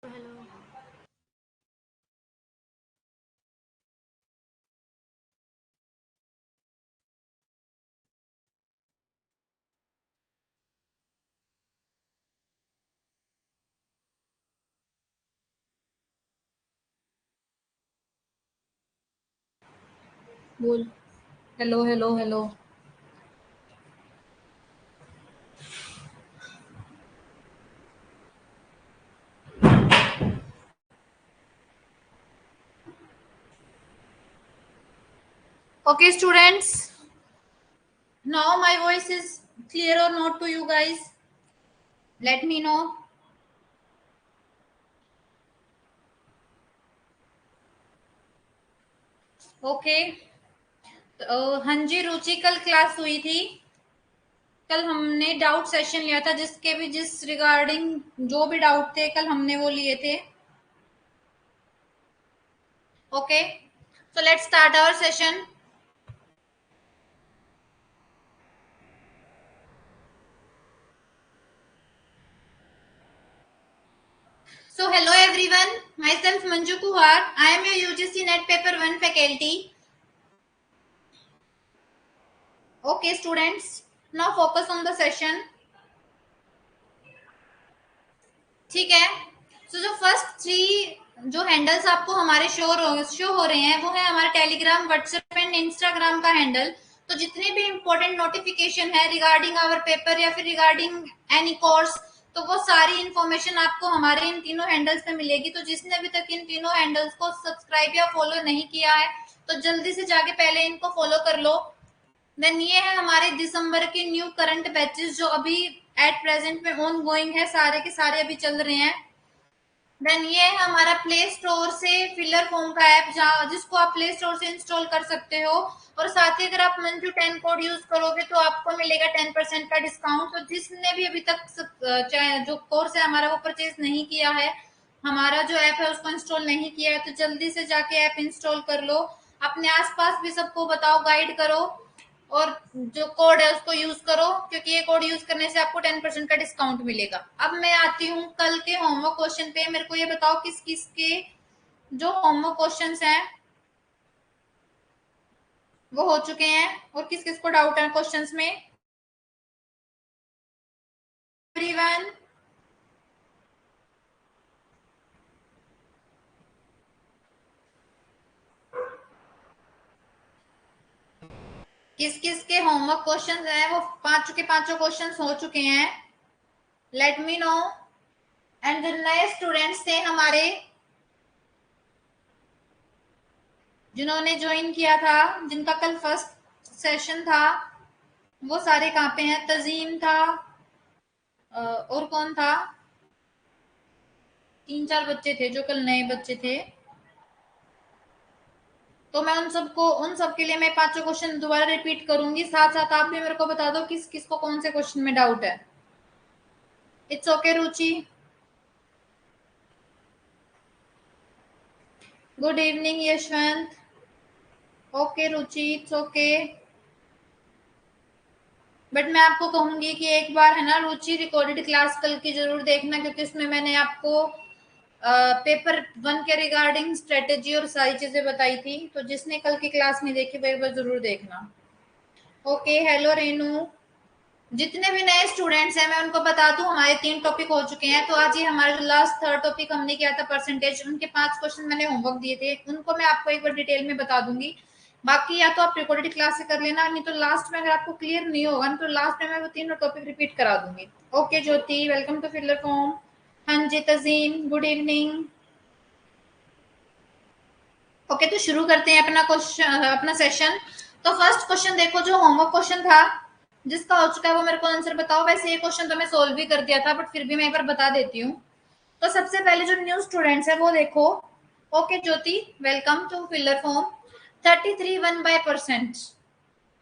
Hello. बोल। Hello hello hello. Okay, students. Now my voice is clear or not to you guys? Let me know. Okay. हाँ जी रुचि, कल class हुई थी। कल हमने डाउट सेशन लिया था, जिसके भी जिस रिगार्डिंग जो भी डाउट थे कल हमने वो लिए थे। Okay, so let's start our session. So hello everyone, myself Manju Kuhar. I am your UGC Net Paper 1 faculty. Okay students, now focus on the session. ठीक है। सो जो फर्स्ट थ्री जो हैंडल्स आपको हमारे शो हो रहे हैं वो है हमारे टेलीग्राम, व्हाट्सएप एंड इंस्टाग्राम का हैंडल। तो जितने भी इंपॉर्टेंट नोटिफिकेशन है रिगार्डिंग आवर पेपर या फिर रिगार्डिंग एनी कोर्स, तो वो सारी इन्फॉर्मेशन आपको हमारे इन तीनों हैंडल्स पे मिलेगी। तो जिसने अभी तक इन तीनों हैंडल्स को सब्सक्राइब या फॉलो नहीं किया है तो जल्दी से जाके पहले इनको फॉलो कर लो। देन ये है हमारे दिसंबर के न्यू करंट बैचेस जो अभी एट प्रेजेंट में ऑन गोइंग है, सारे के सारे अभी चल रहे हैं। देन ये है हमारा प्ले स्टोर से फिलर फॉर्म का ऐप, जिसको आप प्ले स्टोर से इंस्टॉल कर सकते हो। और साथ ही अगर आप मंजू 10 कोड यूज करोगे तो आपको मिलेगा 10% का डिस्काउंट। तो जिसने भी अभी तक चाहे जो कोर्स है हमारा वो परचेज नहीं किया है, हमारा जो ऐप है उसको इंस्टॉल नहीं किया है, तो जल्दी से जाके ऐप इंस्टॉल कर लो। अपने आसपास भी सबको बताओ, गाइड करो, और जो कोड है उसको यूज करो, क्योंकि ये कोड यूज करने से आपको 10% का डिस्काउंट मिलेगा। अब मैं आती हूँ कल के होमवर्क क्वेश्चन पे। मेरे को ये बताओ किस किस के जो होमवर्क क्वेश्चंस हैं वो हो चुके हैं और किस किस को डाउट है क्वेश्चंस में। एवरीवन, किस किस के होमवर्क क्वेश्चंस हैं वो पांचों के पांचों क्वेश्चंस हो चुके हैं, लेट मी नो। एंड जो नए स्टूडेंट्स थे हमारे जिन्होंने ज्वाइन किया था, जिनका कल फर्स्ट सेशन था, वो सारे कहाँ पे हैं? तजीम था, और कौन था? तीन चार बच्चे थे जो कल नए बच्चे थे। तो मैं उन सब के लिए मैं पांचों क्वेश्चन दोबारा रिपीट करूंगी, साथ साथ आप भी मेरे को बता दो किस किस को कौन से क्वेश्चन में डाउट है। It's okay Ruchi. Good evening Yashwant. Okay Ruchi, it's okay. But मैं आपको कहूंगी कि एक बार है ना रुचि, रिकॉर्डेड क्लास कल की जरूर देखना, क्योंकि उसमें मैंने आपको पेपर 1 के रिगार्डिंग स्ट्रेटेजी और सारी चीजें बताई थी। तो जिसने कल की क्लास नहीं देखी वो एक बार जरूर देखना। Okay, hello Renu. जितने भी नए स्टूडेंट्स हैं मैं उनको बता दूं, हमारे 3 टॉपिक हो चुके हैं। तो आज ये हमारा जो लास्ट थर्ड टॉपिक हमने किया था परसेंटेज, उनके 5 क्वेश्चन मैंने होमवर्क दिए थे, उनको मैं आपको एक बार डिटेल में बता दूंगी। बाकी या तो आप रिकॉर्डेड क्लास से कर लेना, नहीं तो लास्ट में अगर आपको क्लियर नहीं होगा तो लास्ट में मैं वो तीनों टॉपिक रिपीट करा दूंगी। Okay Jyoti, welcome to filler form. हाँ जी तजीम, गुड इवनिंग। ओके, तो शुरू करते हैं अपना क्वेश्चन, अपना सेशन। तो फर्स्ट क्वेश्चन देखो, जो होमवर्क क्वेश्चन था जिसका हो चुका है वो मेरे को आंसर बताओ। वैसे ये क्वेश्चन तो मैं सोल्व भी कर दिया था, बट फिर भी मैं एक बार बता देती हूँ। तो सबसे पहले जो न्यू स्टूडेंट्स है वो देखो। Okay Jyoti, welcome to filler form. 33 1/%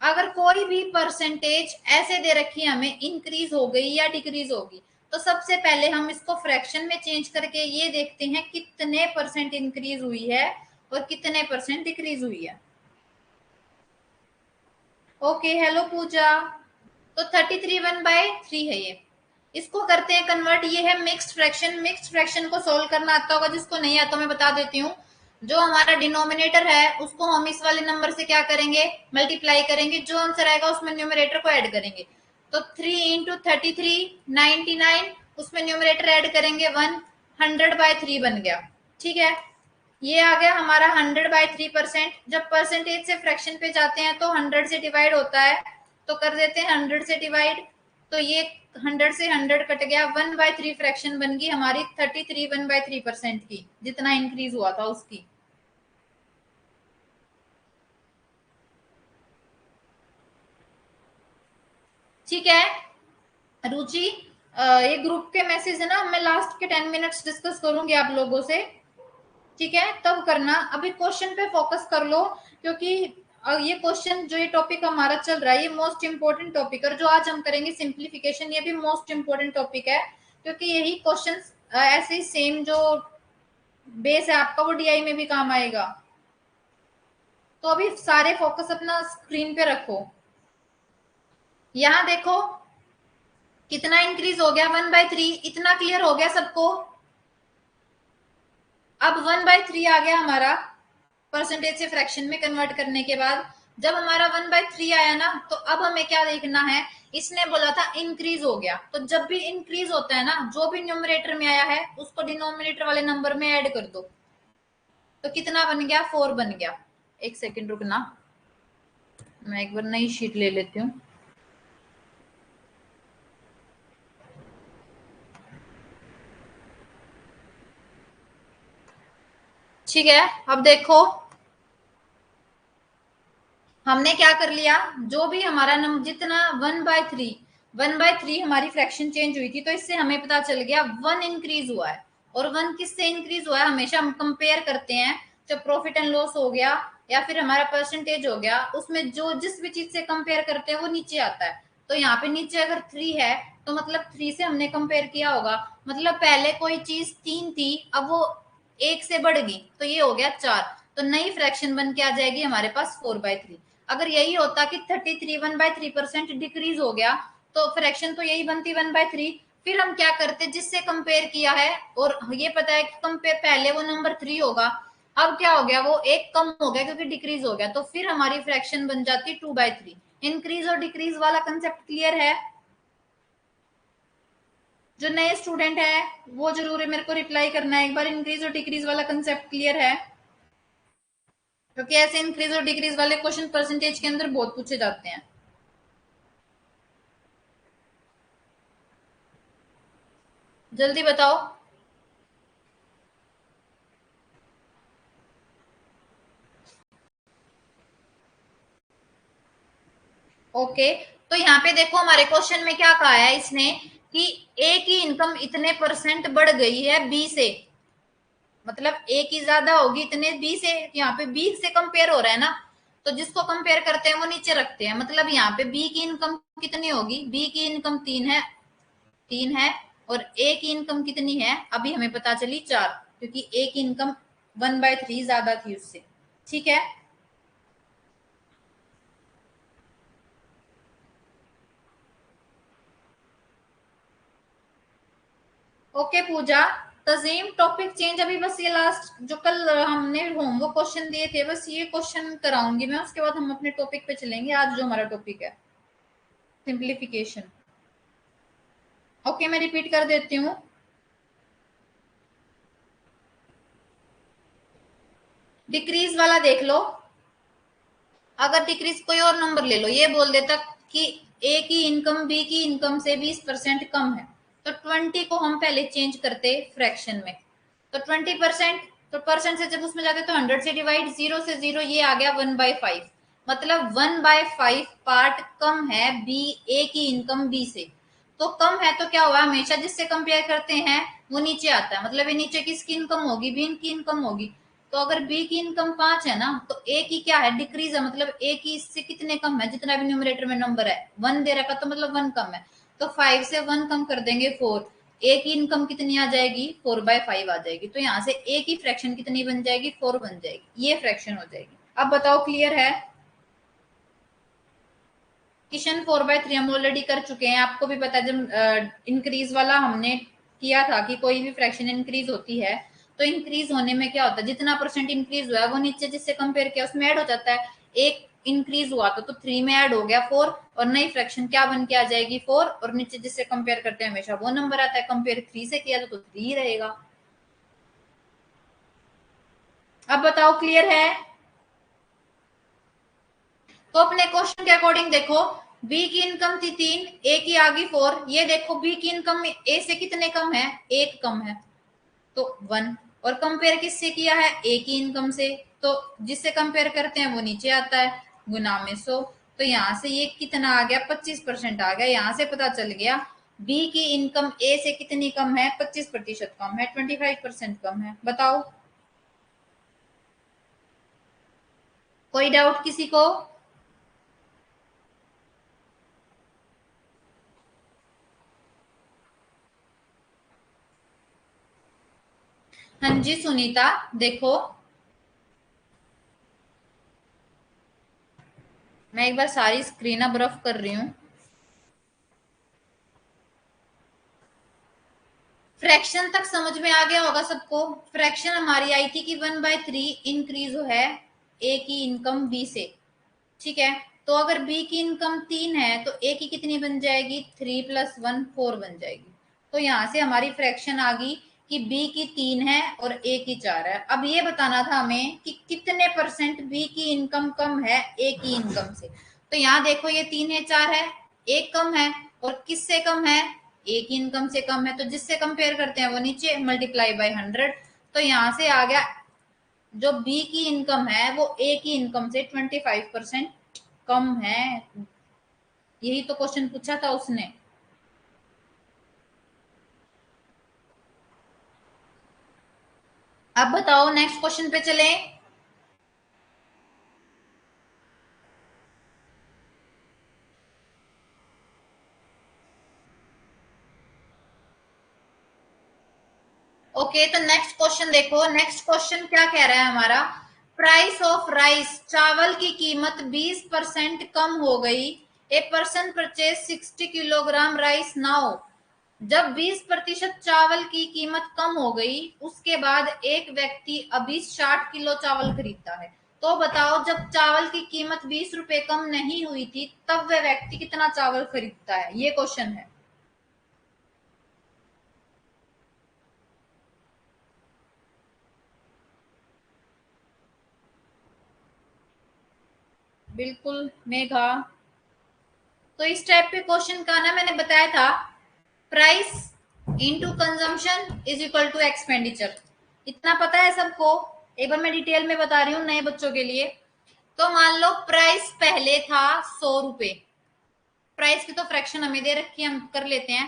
अगर कोई भी परसेंटेज ऐसे दे रखी है हमें, इंक्रीज हो गई या डिक्रीज होगी, तो सबसे पहले हम इसको फ्रैक्शन में चेंज करके ये देखते हैं कितने परसेंट इंक्रीज हुई है और कितने परसेंट डिक्रीज हुई है। ओके, हेलो पूजा। तो 33 1/3 है ये। इसको करते हैं कन्वर्ट। ये है मिक्स्ड फ्रैक्शन। मिक्स्ड फ्रैक्शन को सोल्व करना आता होगा, जिसको नहीं आता मैं बता देती हूँ। जो हमारा डिनोमिनेटर है उसको हम इस वाले नंबर से क्या करेंगे, मल्टीप्लाई करेंगे। जो आंसर आएगा उसमें न्यूमरेटर को ऐड करेंगे। तो 3 × 33 99, उसमें न्यूमरेटर ऐड करेंगे 1, 100/3 बन गया। ठीक है, ये आ गया हमारा 100/3%। जब परसेंटेज से फ्रैक्शन पे जाते हैं तो 100 से डिवाइड होता है, तो कर देते हैं 100 से डिवाइड। तो ये 100 से 100 कट गया, 1/3 फ्रैक्शन बन गई हमारी 33 1/3% की, जितना इंक्रीज हुआ था उसकी। ठीक है रुचि, ये ग्रुप के मैसेज है ना, मैं लास्ट के 10 मिनट्स डिस्कस करूंगी आप लोगों से। ठीक है, तब करना। अभी क्वेश्चन पे फोकस कर लो, क्योंकि ये क्वेश्चन जो ये टॉपिक हमारा चल रहा है ये मोस्ट इंपोर्टेंट टॉपिक है। और जो आज हम करेंगे सिंप्लीफिकेशन, ये भी मोस्ट इंपोर्टेंट टॉपिक है, क्योंकि यही क्वेश्चन ऐसे ही सेम जो बेस है आपका वो डीआई में भी काम आएगा। तो अभी सारे फोकस अपना स्क्रीन पे रखो। यहां देखो कितना इंक्रीज हो गया, 1/3। इतना क्लियर हो गया सबको? अब 1/3 आ गया हमारा परसेंटेज से फ्रैक्शन में कन्वर्ट करने के बाद। जब हमारा 1/3 आया ना, तो अब हमें क्या देखना है, इसने बोला था इंक्रीज हो गया। तो जब भी इंक्रीज होता है ना, जो भी न्यूमरेटर में आया है उसको डिनोमिनेटर वाले नंबर में ऐड कर दो। तो कितना बन गया, 4 बन गया। एक सेकंड रुकना, मैं एक बार नई शीट ले लेती हूँ। ठीक है, अब देखो हमने क्या कर लिया, जो भी हमारा नंबर जितना 1/3 हमारी फ्रैक्शन चेंज हुई थी, तो इससे हमें पता चल गया 1 इंक्रीज हुआ है। और 1 किससे इंक्रीज हुआ है, हमेशा हम कंपेयर करते हैं। जब प्रॉफिट एंड लॉस हो गया या फिर हमारा परसेंटेज हो गया, उसमें जो जिस भी चीज से कंपेयर करते हैं वो नीचे आता है। तो यहाँ पे नीचे अगर 3 है तो मतलब 3 से हमने कंपेयर किया होगा। मतलब पहले कोई चीज 3 थी, अब वो 1 से बढ़ गई, तो ये हो गया 4। तो नई फ्रैक्शन बन के आ जाएगी हमारे पास 4/3। अगर यही होता कि 33 1/3% डिक्रीज हो गया, तो फ्रैक्शन तो यही बनती 1/3। फिर हम क्या करते, जिससे कंपेयर किया है और ये पता है कि कंपेयर पहले वो नंबर 3 होगा, अब क्या हो गया, वो एक कम हो गया क्योंकि डिक्रीज हो गया, तो फिर हमारी फ्रैक्शन बन जाती 2/3। इंक्रीज और डिक्रीज वाला कंसेप्ट क्लियर है? जो नए स्टूडेंट है वो जरूर मेरे को रिप्लाई करना है एक बार, इंक्रीज और डिक्रीज वाला कंसेप्ट क्लियर है? क्योंकि ऐसे इंक्रीज और डिक्रीज वाले क्वेश्चन परसेंटेज के अंदर बहुत पूछे जाते हैं। जल्दी बताओ। ओके, तो यहाँ पे देखो हमारे क्वेश्चन में क्या कहा है इसने, कि ए की इनकम इतने परसेंट बढ़ गई है बी से। मतलब ए की ज्यादा होगी इतने बी से, यहाँ पे बी से कंपेयर हो रहा है ना, तो जिसको कंपेयर करते हैं वो नीचे रखते हैं। मतलब यहाँ पे बी की इनकम कितनी होगी, बी की इनकम 3 है और ए की इनकम कितनी है, अभी हमें पता चली 4, क्योंकि ए की इनकम 1/3 ज्यादा थी उससे। ठीक है, ओके पूजा। तजीम टॉपिक चेंज, अभी बस ये लास्ट जो कल हमने होमवर्क क्वेश्चन दिए थे, बस ये क्वेश्चन कराऊंगी मैं, उसके बाद हम अपने टॉपिक पे चलेंगे। आज जो हमारा टॉपिक है सिंप्लीफिकेशन। ओके, मैं रिपीट कर देती हूँ। डिक्रीज वाला देख लो, अगर डिक्रीज कोई और नंबर ले लो, ये बोल देता कि ए की इनकम बी की इनकम से 20% कम है, तो 20 को हम पहले चेंज करते फ्रैक्शन में। तो 20%, तो परसेंट से जब उसमें जाते तो 100 से डिवाइड, 0 से 0, ये आ गया 1/5। मतलब 1/5 पार्ट कम है बी, ए की इनकम बी से। तो कम है तो क्या हुआ, हमेशा जिससे कंपेयर करते हैं वो नीचे आता है। मतलब ये नीचे किसकी इनकम होगी, बी की इनकम होगी। तो अगर बी की इनकम 5 है ना, तो ए की क्या है, डिक्रीज है। मतलब ए की इससे कितने कम है, जितना भी न्यूमरेटर में नंबर है 1 दे रखा, तो मतलब 1 कम है। तो 5 से 1 कम कर देंगे 4। ए की इनकम कितनी आ जाएगी, 4/5 आ जाएगी। तो यहाँ से ए की फ्रैक्शन कितनी बन जाएगी, 4 बन जाएगी। ये फ्रैक्शन हो जाएगी। अब बताओ क्लियर है? किशन 4/3 हम ऑलरेडी कर चुके हैं, आपको भी पता है जब इंक्रीज वाला हमने किया था कि कोई भी फ्रैक्शन इंक्रीज होती है तो इंक्रीज होने में क्या होता है, जितना परसेंट इंक्रीज हुआ है वो नीचे जिससे कंपेयर किया उसमें ऐड हो जाता है। एक इंक्रीज हुआ तो 3 में ऐड हो गया 4, और नई फ्रैक्शन क्या बन के आ जाएगी 4, और नीचे जिससे कंपेयर करते हैं हमेशा वो नंबर आता है। कंपेयर 3 से किया तो 3 रहेगा। अब बताओ क्लियर है? तो अपने क्वेश्चन के अकॉर्डिंग देखो, बी की इनकम थी 3, ए की आ गई 4। ये देखो बी की इनकम ए से कितने कम है, 1 कम है तो 1। और कंपेयर किससे किया है, ए की इनकम से, तो जिससे कंपेयर करते हैं वो नीचे आता है गुना में 100। तो यहाँ से ये कितना आ गया, 25% आ गया। यहाँ से पता चल गया बी की इनकम ए से कितनी कम है, 25% कम है, 25% कम है। बताओ कोई डाउट किसी को? हाँ जी सुनीता, देखो मैं एक बार सारी स्क्रीन अब रफ कर रही हूँ। फ्रैक्शन तक समझ में आ गया होगा सबको। फ्रैक्शन हमारी आई थी कि 1/3 इंक्रीज है ए की इनकम बी से। ठीक है, तो अगर बी की इनकम 3 है तो ए की कितनी बन जाएगी, 3 + 1 4 बन जाएगी। तो यहां से हमारी फ्रैक्शन आ गई कि बी की 3 है और ए की 4 है। अब ये बताना था हमें कि कितने परसेंट बी की इनकम कम है ए की इनकम से। तो यहाँ देखो ये 3 है 4 है, एक कम है, और किससे कम है, ए की इनकम से कम है। तो जिससे कंपेयर करते हैं वो नीचे मल्टीप्लाई बाय 100। तो यहाँ से आ गया जो बी की इनकम है वो ए की इनकम से 25% कम है। यही तो क्वेश्चन पूछा था उसने। अब बताओ नेक्स्ट क्वेश्चन पे चलें। ओके, तो नेक्स्ट क्वेश्चन देखो। नेक्स्ट क्वेश्चन क्या कह रहा है हमारा, प्राइस ऑफ राइस, चावल की कीमत 20% कम हो गई। A person purchase 60 kilogram rice now. जब 20% चावल की कीमत कम हो गई उसके बाद एक व्यक्ति अभी 60 किलो चावल खरीदता है। तो बताओ जब चावल की कीमत 20 रुपए कम नहीं हुई थी तब वह व्यक्ति कितना चावल खरीदता है, ये क्वेश्चन है। बिल्कुल मेघा। तो इस टाइप के क्वेश्चन का ना मैंने बताया था, price into consumption is equal to expenditure. इतना पता है सबको? एक बार मैं डिटेल में बता रही हूँ नए बच्चों के लिए। तो मान लो प्राइस पहले था 100 रुपए। प्राइस की तो फ्रैक्शन हमें दे रखी है, हम कर लेते हैं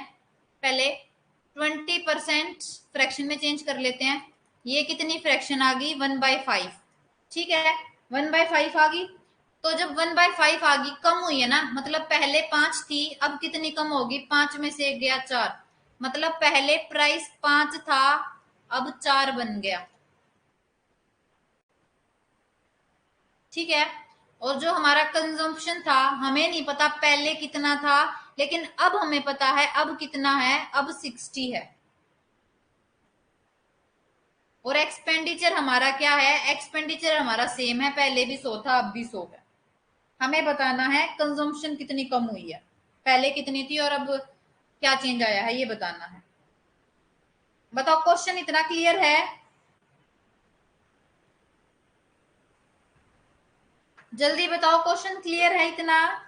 पहले 20% फ्रैक्शन में चेंज कर लेते हैं। ये कितनी फ्रैक्शन आ गई, 1/5। ठीक है, 1/5 आ गई। तो जब 1/5 आ गई, कम हुई है ना, मतलब पहले 5 थी अब कितनी कम होगी, 5 में से एक गया 4। मतलब पहले प्राइस 5 था अब 4 बन गया। ठीक है, और जो हमारा कंजम्पशन था हमें नहीं पता पहले कितना था, लेकिन अब हमें पता है अब कितना है, अब 60 है। और एक्सपेंडिचर हमारा क्या है, एक्सपेंडिचर हमारा सेम है, पहले भी 100 था अब भी 100 है। हमें बताना है कंजम्पशन कितनी कम हुई है, पहले कितनी थी और अब क्या चेंज आया है, ये बताना है। बताओ क्वेश्चन इतना क्लियर है? जल्दी बताओ क्वेश्चन क्लियर है इतना?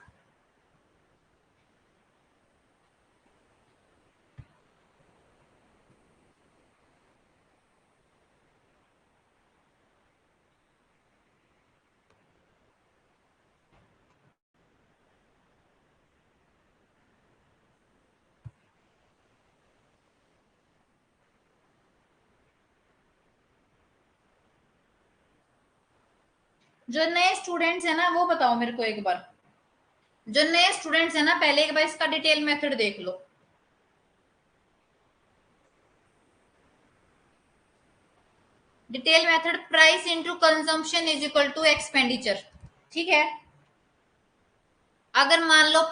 जो नए स्टूडेंट्स है ना वो बताओ मेरे को एक बार। जो नए स्टूडेंट्स है ना पहले एक बार इसका डिटेल मेथड देख लो। Detail method, price into consumption is equal to expenditure. ठीक है, अगर मान लो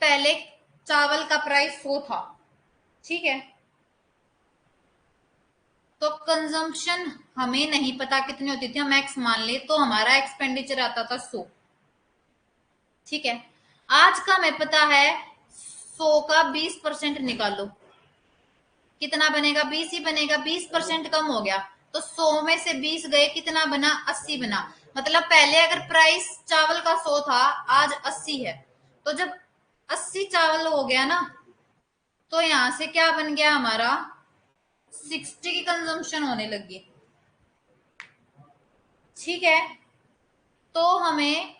पहले चावल का प्राइस 100 था, ठीक है, तो कंजम्पशन हमें नहीं पता कितनी होती थी, हम एक्स मान ले, तो हमारा एक्सपेंडिचर आता था 100, ठीक है। आज का हमें पता है 100 का 20% निकालो, कितना बनेगा? 20 ही बनेगा, 20% कम हो गया, तो 100 में से 20 गए, कितना बना? 80 बना। मतलब पहले अगर प्राइस चावल का 100 था, आज 80 है, तो जब 80 चावल हो गया ना, तो यहां से क्या बन गया हमारा? 60 की कंजम्पशन होने लगी, ठीक है। तो हमें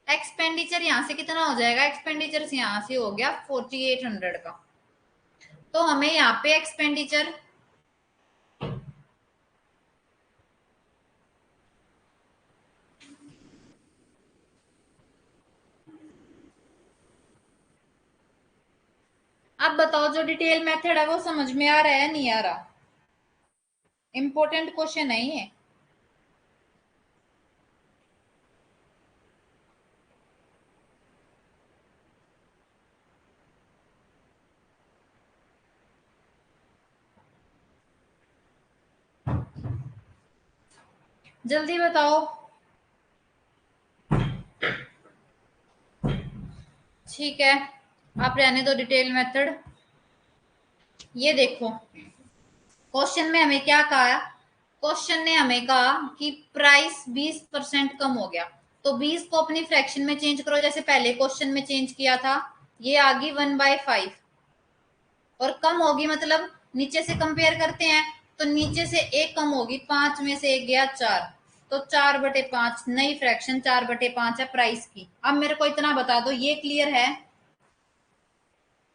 एक्सपेंडिचर यहां से कितना हो जाएगा? एक्सपेंडिचर यहां से हो गया 4800 का, तो हमें यहाँ पे एक्सपेंडिचर अब बताओ, जो डिटेल मेथड है वो समझ में आ रहा है नहीं आ रहा? इंपॉर्टेंट क्वेश्चन है ये। जल्दी बताओ। ठीक है, आप रहने दो डिटेल मेथड। ये देखो, क्वेश्चन में हमें क्या कहा? क्वेश्चन ने हमें कहा कि प्राइस 20% कम हो गया, तो 20 को अपनी फ्रैक्शन में चेंज करो, जैसे पहले क्वेश्चन में चेंज किया था। ये आ गई 1/5, और कम होगी मतलब नीचे से कंपेयर करते हैं, तो नीचे से एक कम होगी, 5 में से एक गया 4, तो 4/5 नई फ्रैक्शन 4/5 है प्राइस की। अब मेरे को इतना बता दो, ये क्लियर है?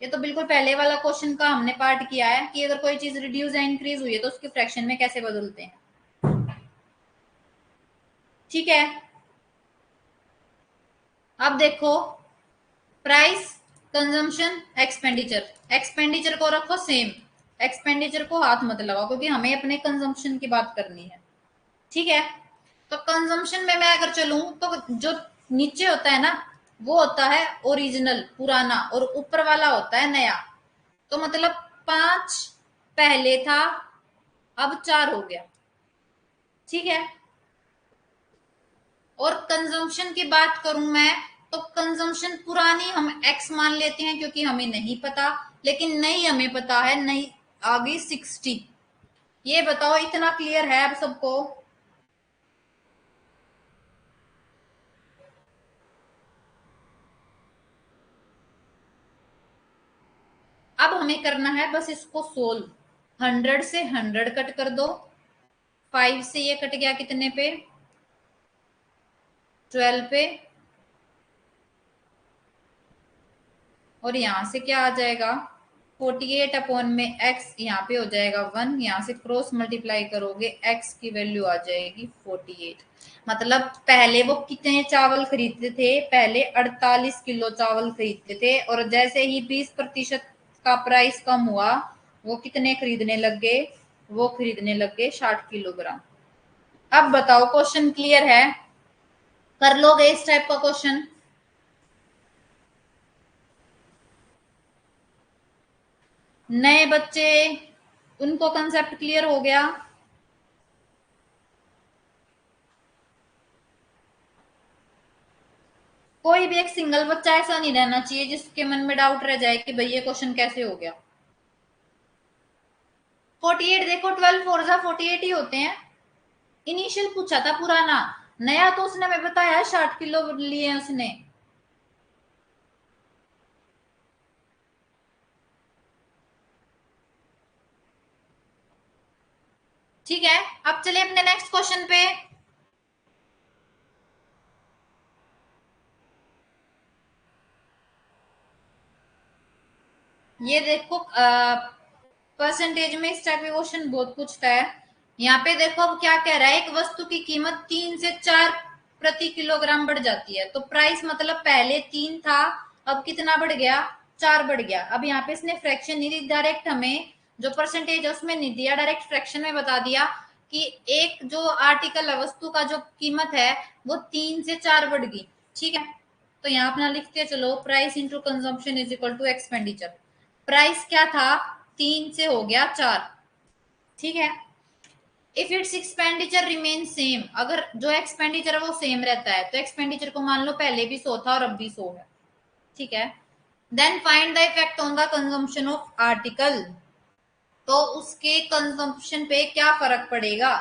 ये तो बिल्कुल पहले वाला क्वेश्चन का हमने पार्ट किया है कि अगर कोई चीज रिड्यूस या इंक्रीज हुई है तो उसकी फ्रैक्शन में कैसे बदलते हैं, ठीक है। अब देखो, प्राइस, कंजम्पशन, एक्सपेंडिचर। एक्सपेंडिचर को रखो सेम, एक्सपेंडिचर को हाथ मत लगाओ, क्योंकि हमें अपने कंजम्पशन की बात करनी है, ठीक है। तो कंजम्पशन में मैं अगर चलूं, तो जो नीचे होता है ना, वो होता है ओरिजिनल पुराना, और ऊपर वाला होता है नया। तो मतलब 5 पहले था, अब 4 हो गया, ठीक है। और कंजम्पशन की बात करूं मैं, तो कंजम्पशन पुरानी हम एक्स मान लेते हैं क्योंकि हमें नहीं पता, लेकिन नई हमें पता है, नई आ गई 60। ये बताओ, इतना क्लियर है अब सबको? अब हमें करना है बस इसको सोल्व। 100 से 100 कट कर दो, 5 से ये कट गया कितने पे? 12 पे, और यहां से क्या आ जाएगा? 48 अपॉन में x, यहाँ पे हो जाएगा 1, यहाँ से क्रॉस मल्टीप्लाई करोगे x की वैल्यू आ जाएगी 48। मतलब पहले वो कितने चावल खरीदते थे? पहले 48 किलो चावल खरीदते थे, और जैसे ही 20% का प्राइस कम हुआ, वो कितने खरीदने लग गए? वो खरीदने लग गए 60 किलोग्राम। अब बताओ, क्वेश्चन क्लियर है? कर लोगे इस टाइप का क्वेश्चन? नए बच्चे, उनको कंसेप्ट क्लियर हो गया? कोई भी एक सिंगल बच्चा ऐसा नहीं रहना चाहिए जिसके मन में डाउट रह जाए कि भाई ये क्वेश्चन कैसे हो गया। 48 देखो, 12 फोर जा 48 ही होते हैं। इनिशियल पूछा था पुराना, नया तो उसने हमें बताया 60 किलो लिए उसने। ठीक है, अब चले अपने नेक्स्ट क्वेश्चन पे। ये देखो, परसेंटेज में इस टाइप का क्वेश्चन बहुत पूछता है। यहाँ पे देखो अब क्या कह रहा है, एक वस्तु की कीमत 3 से 4 प्रति किलोग्राम बढ़ जाती है, तो प्राइस मतलब पहले 3 था, अब कितना बढ़ गया? 4 बढ़ गया। अब यहाँ पे इसने फ्रैक्शन नहीं दी, डायरेक्ट हमें जो परसेंटेज है उसमें नहीं दिया, डायरेक्ट फ्रैक्शन में बता दिया कि एक जो आर्टिकल है, वस्तु का जो कीमत है वो 3 से 4 बढ़ गई। ठीक है, तो यहाँ अपना लिखते हैं, चलो price into consumption is equal to expenditure. Price क्या था, 3 से हो गया 4। ठीक है, if it's expenditure remain same, अगर जो एक्सपेंडिचर है वो सेम रहता है, तो एक्सपेंडिचर को मान लो पहले भी 100 था और अब भी 100 है। ठीक है, then find the effect on the consumption of article, तो उसके कंजम्पशन पे क्या फर्क पड़ेगा।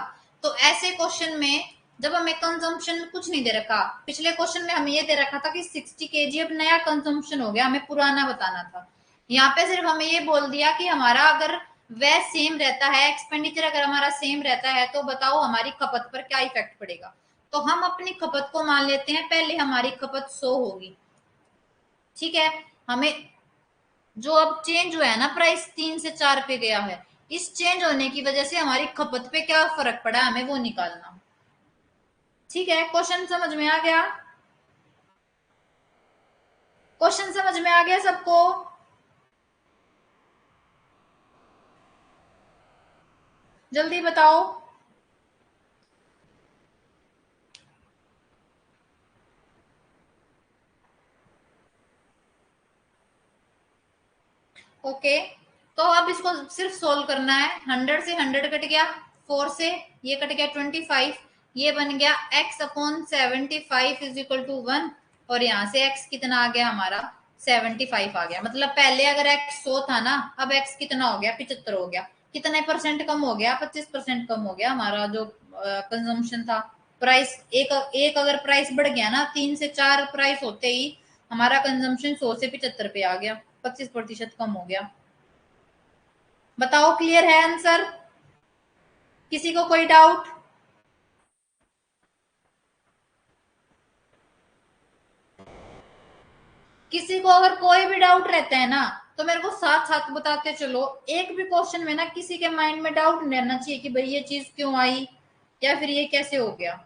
तो ऐसे क्वेश्चन में जब हमें कंजम्पशन कुछ नहीं दे रखा, पिछले क्वेश्चन में हमें ये दे रखा था कि 60 केजी अब नया कंजम्पशन हो गया, हमें पुराना बताना था। यहाँ पे सिर्फ हमें ये बोल दिया कि हमारा अगर वह सेम रहता है, एक्सपेंडिचर अगर हमारा सेम रहता है, तो बताओ हमारी खपत पर क्या इफेक्ट पड़ेगा। तो हम अपनी खपत को मान लेते हैं, पहले हमारी खपत 100 होगी। ठीक है, हमें जो अब चेंज हुआ है ना, प्राइस 3 से 4 पे गया है, इस चेंज होने की वजह से हमारी खपत पे क्या फर्क पड़ा, हमें वो निकालना। ठीक है, क्वेश्चन समझ में आ गया, क्वेश्चन समझ में आ गया सबको। जल्दी बताओ। ओके, तो अब इसको सिर्फ सोल्व करना है। 100 से 100 कट गया, 4 से ये कट गया 25, ये बन गया x upon 75 is equal to 1, और यहाँ से x कितना आ गया हमारा, 75 आ गया। मतलब पहले अगर x 100 था ना, अब x कितना हो गया, 75 हो गया। कितने परसेंट कम हो गया, 25% कम हो गया हमारा जो कंजम्पशन था। प्राइस एक एक अगर प्राइस बढ़ गया ना, 3 से 4 प्राइस होते ही हमारा कंजम्पशन 100 से 75 पे आ गया, 25% कम हो गया। बताओ, क्लियर है आंसर, किसी को कोई डाउट। किसी को अगर कोई भी डाउट रहता है ना, तो मेरे को साथ साथ बताते चलो। एक भी क्वेश्चन में ना किसी के माइंड में डाउट नहीं रहना चाहिए कि भाई ये चीज क्यों आई, या फिर ये कैसे हो गया।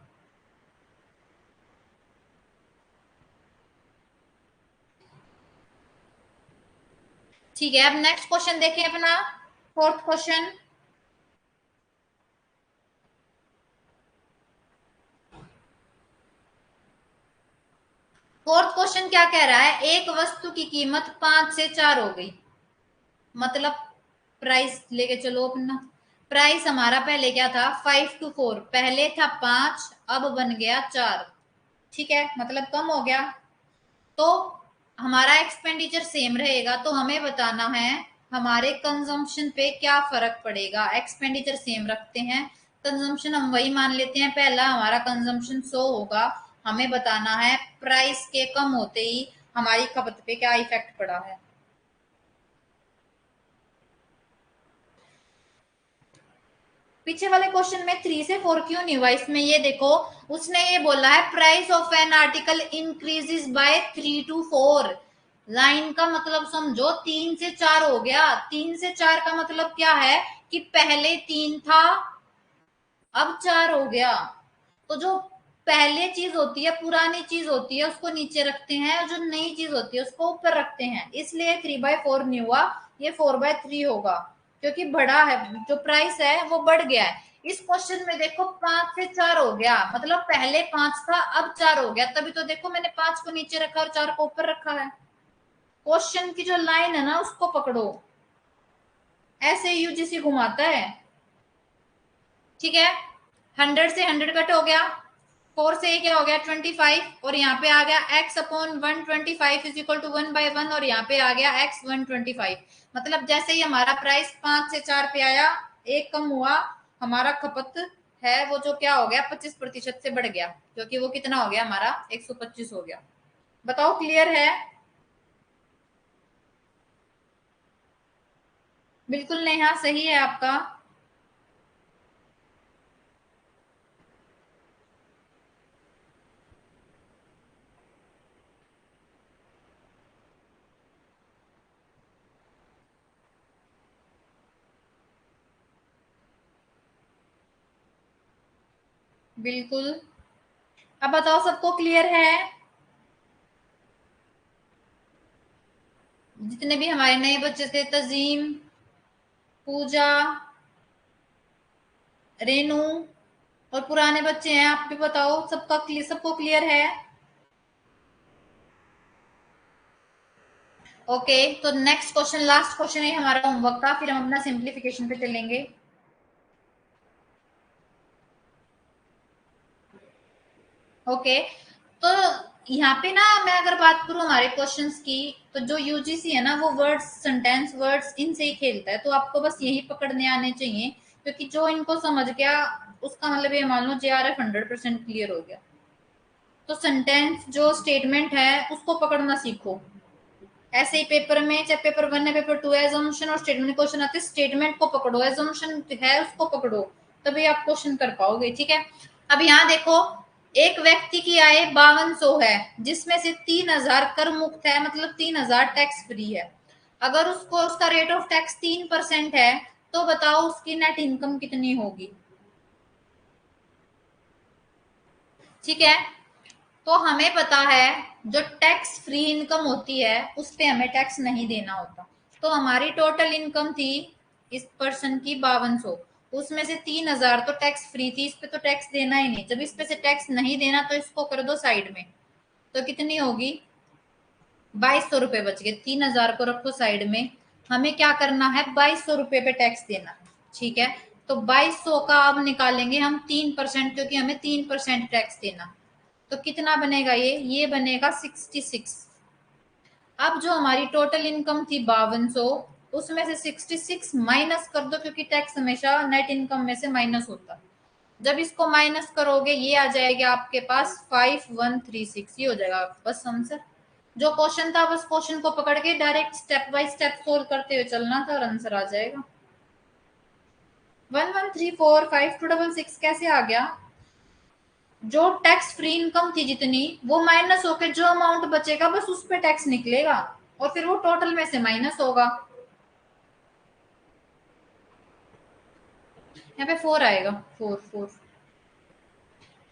ठीक है, अब नेक्स्ट क्वेश्चन देखें अपना, फोर्थ क्वेश्चन। फोर्थ क्वेश्चन क्या कह रहा है, एक वस्तु की कीमत 5 से 4 हो गई। मतलब प्राइस लेके चलो अपना, प्राइस हमारा पहले क्या था, 5 to 4, पहले था 5, अब बन गया 4। ठीक है, मतलब कम हो गया। तो हमारा एक्सपेंडिचर सेम रहेगा, तो हमें बताना है हमारे कंजम्पशन पे क्या फर्क पड़ेगा। एक्सपेंडिचर सेम रखते हैं, कंजम्पशन हम वही मान लेते हैं, पहला हमारा कंजम्पशन 100 होगा। हमें बताना है प्राइस के कम होते ही हमारी खपत पे क्या इफेक्ट पड़ा है। पीछे वाले क्वेश्चन में 3 से 4 क्यों नहीं हुआ, इसमें ये देखो, उसने ये बोला है price of an article increases by 3 to 4। Line का मतलब समझो, 3 से 4 हो गया। 3 से 4 का मतलब क्या है कि पहले 3 था, अब 4 हो गया। तो जो पहले चीज होती है, पुरानी चीज होती है, उसको नीचे रखते हैं, और जो नई चीज होती है उसको ऊपर रखते हैं। इसलिए 3/4 नहीं हुआ, ये 4/3 होगा, क्योंकि बढ़ा है, जो प्राइस है वो बढ़ गया है। इस क्वेश्चन में देखो 5 से 4 हो गया, मतलब पहले 5 था अब 4 हो गया, तभी तो देखो मैंने 5 को नीचे रखा और 4 को ऊपर रखा है। क्वेश्चन की जो लाइन है ना, उसको पकड़ो, ऐसे यूजीसी घुमाता है। ठीक है, 100 से 100 कट हो गया, 4 से क्या हो गया 25, और यहाँ पे आ गया x upon 125 is equal to 1/1, और यहाँ पे आ गया x 125। मतलब जैसे ही हमारा प्राइस 5 से 4 पे आया, एक कम हुआ, हमारा खपत है वो जो क्या हो गया, 25% से बढ़ गया, क्योंकि वो कितना हो गया हमारा 125 हो गया। बताओ, क्लियर है। बिल्कुल नेहा, सही है आपका। बिल्कुल। अब बताओ, सबको क्लियर है। जितने भी हमारे नए बच्चे थे, तजीम, पूजा, रेनू और पुराने बच्चे हैं, आप भी बताओ, सबको क्लियर है? ओके, तो नेक्स्ट क्वेश्चन, लास्ट क्वेश्चन है हमारा होमवर्क का, फिर हम अपना सिंप्लीफिकेशन पे चलेंगे। ओके, तो यहाँ पे ना मैं अगर बात करूं हमारे क्वेश्चंस की, तो जो यूजीसी है ना वो वर्ड्स, सेंटेंस वर्ड्स इनसे ही खेलता है, तो आपको बस यही पकड़ने आने चाहिए, क्योंकि जो इनको समझ गया उसका मतलब ये मान लो JRF 100% क्लियर हो गया। तो सेंटेंस जो स्टेटमेंट है उसको पकड़ना सीखो। ऐसे ही पेपर में, चाहे पेपर 1 है पेपर 2 है, एजम्पशन और स्टेटमेंट क्वेश्चन आते हैं, स्टेटमेंट को पकड़ो, एजम्पशन है उसको पकड़ो, तभी आप क्वेश्चन कर पाओगे। ठीक है, अब यहाँ देखो, एक व्यक्ति की आय 5200 है, जिसमें से 3000 कर मुक्त है, मतलब 3000 टैक्स फ्री है। अगर उसको उसका रेट ऑफ टैक्स 3% है, तो बताओ उसकी नेट इनकम कितनी होगी। ठीक है, तो हमें पता है जो टैक्स फ्री इनकम होती है उस पे हमें टैक्स नहीं देना होता। तो हमारी टोटल इनकम थी इस पर्सन की 5200, उसमें से 3000 तो टैक्स फ्री थी, इस पे तो टैक्स देना ही नहीं। जब इस पे से टैक्स नहीं देना तो इसको कर दो साइड में, तो कितनी होगी, 2200 रुपए बच गए। 3000 को रखो साइड में, हमें क्या करना है, 2200 रुपए पे टैक्स देना है। ठीक है, तो 2200 का अब निकालेंगे हम 3%, क्योंकि हमें 3% टैक्स देना। तो कितना बनेगा, ये बनेगा 66। अब जो हमारी टोटल इनकम थी 5200, उसमें से 66 माइनस कर दो, क्योंकि टैक्स हमेशा नेट इनकम में से माइनस होता है। जब इसको माइनस करोगे ये आ जाएगा आपके पास 5136, ये हो जाएगा बस आंसर। जो क्वेश्चन था बस क्वेश्चन को पकड़ के direct step by step solve करते हुए चलना था और आंसर आ जाएगा। 11345266 कैसे आ गया, जो टैक्स फ्री इनकम थी जितनी, वो माइनस होकर जो अमाउंट बचेगा बस उस पे टैक्स निकलेगा, और फिर वो टोटल में से माइनस होगा। यहाँ पे 4 आएगा, 4 4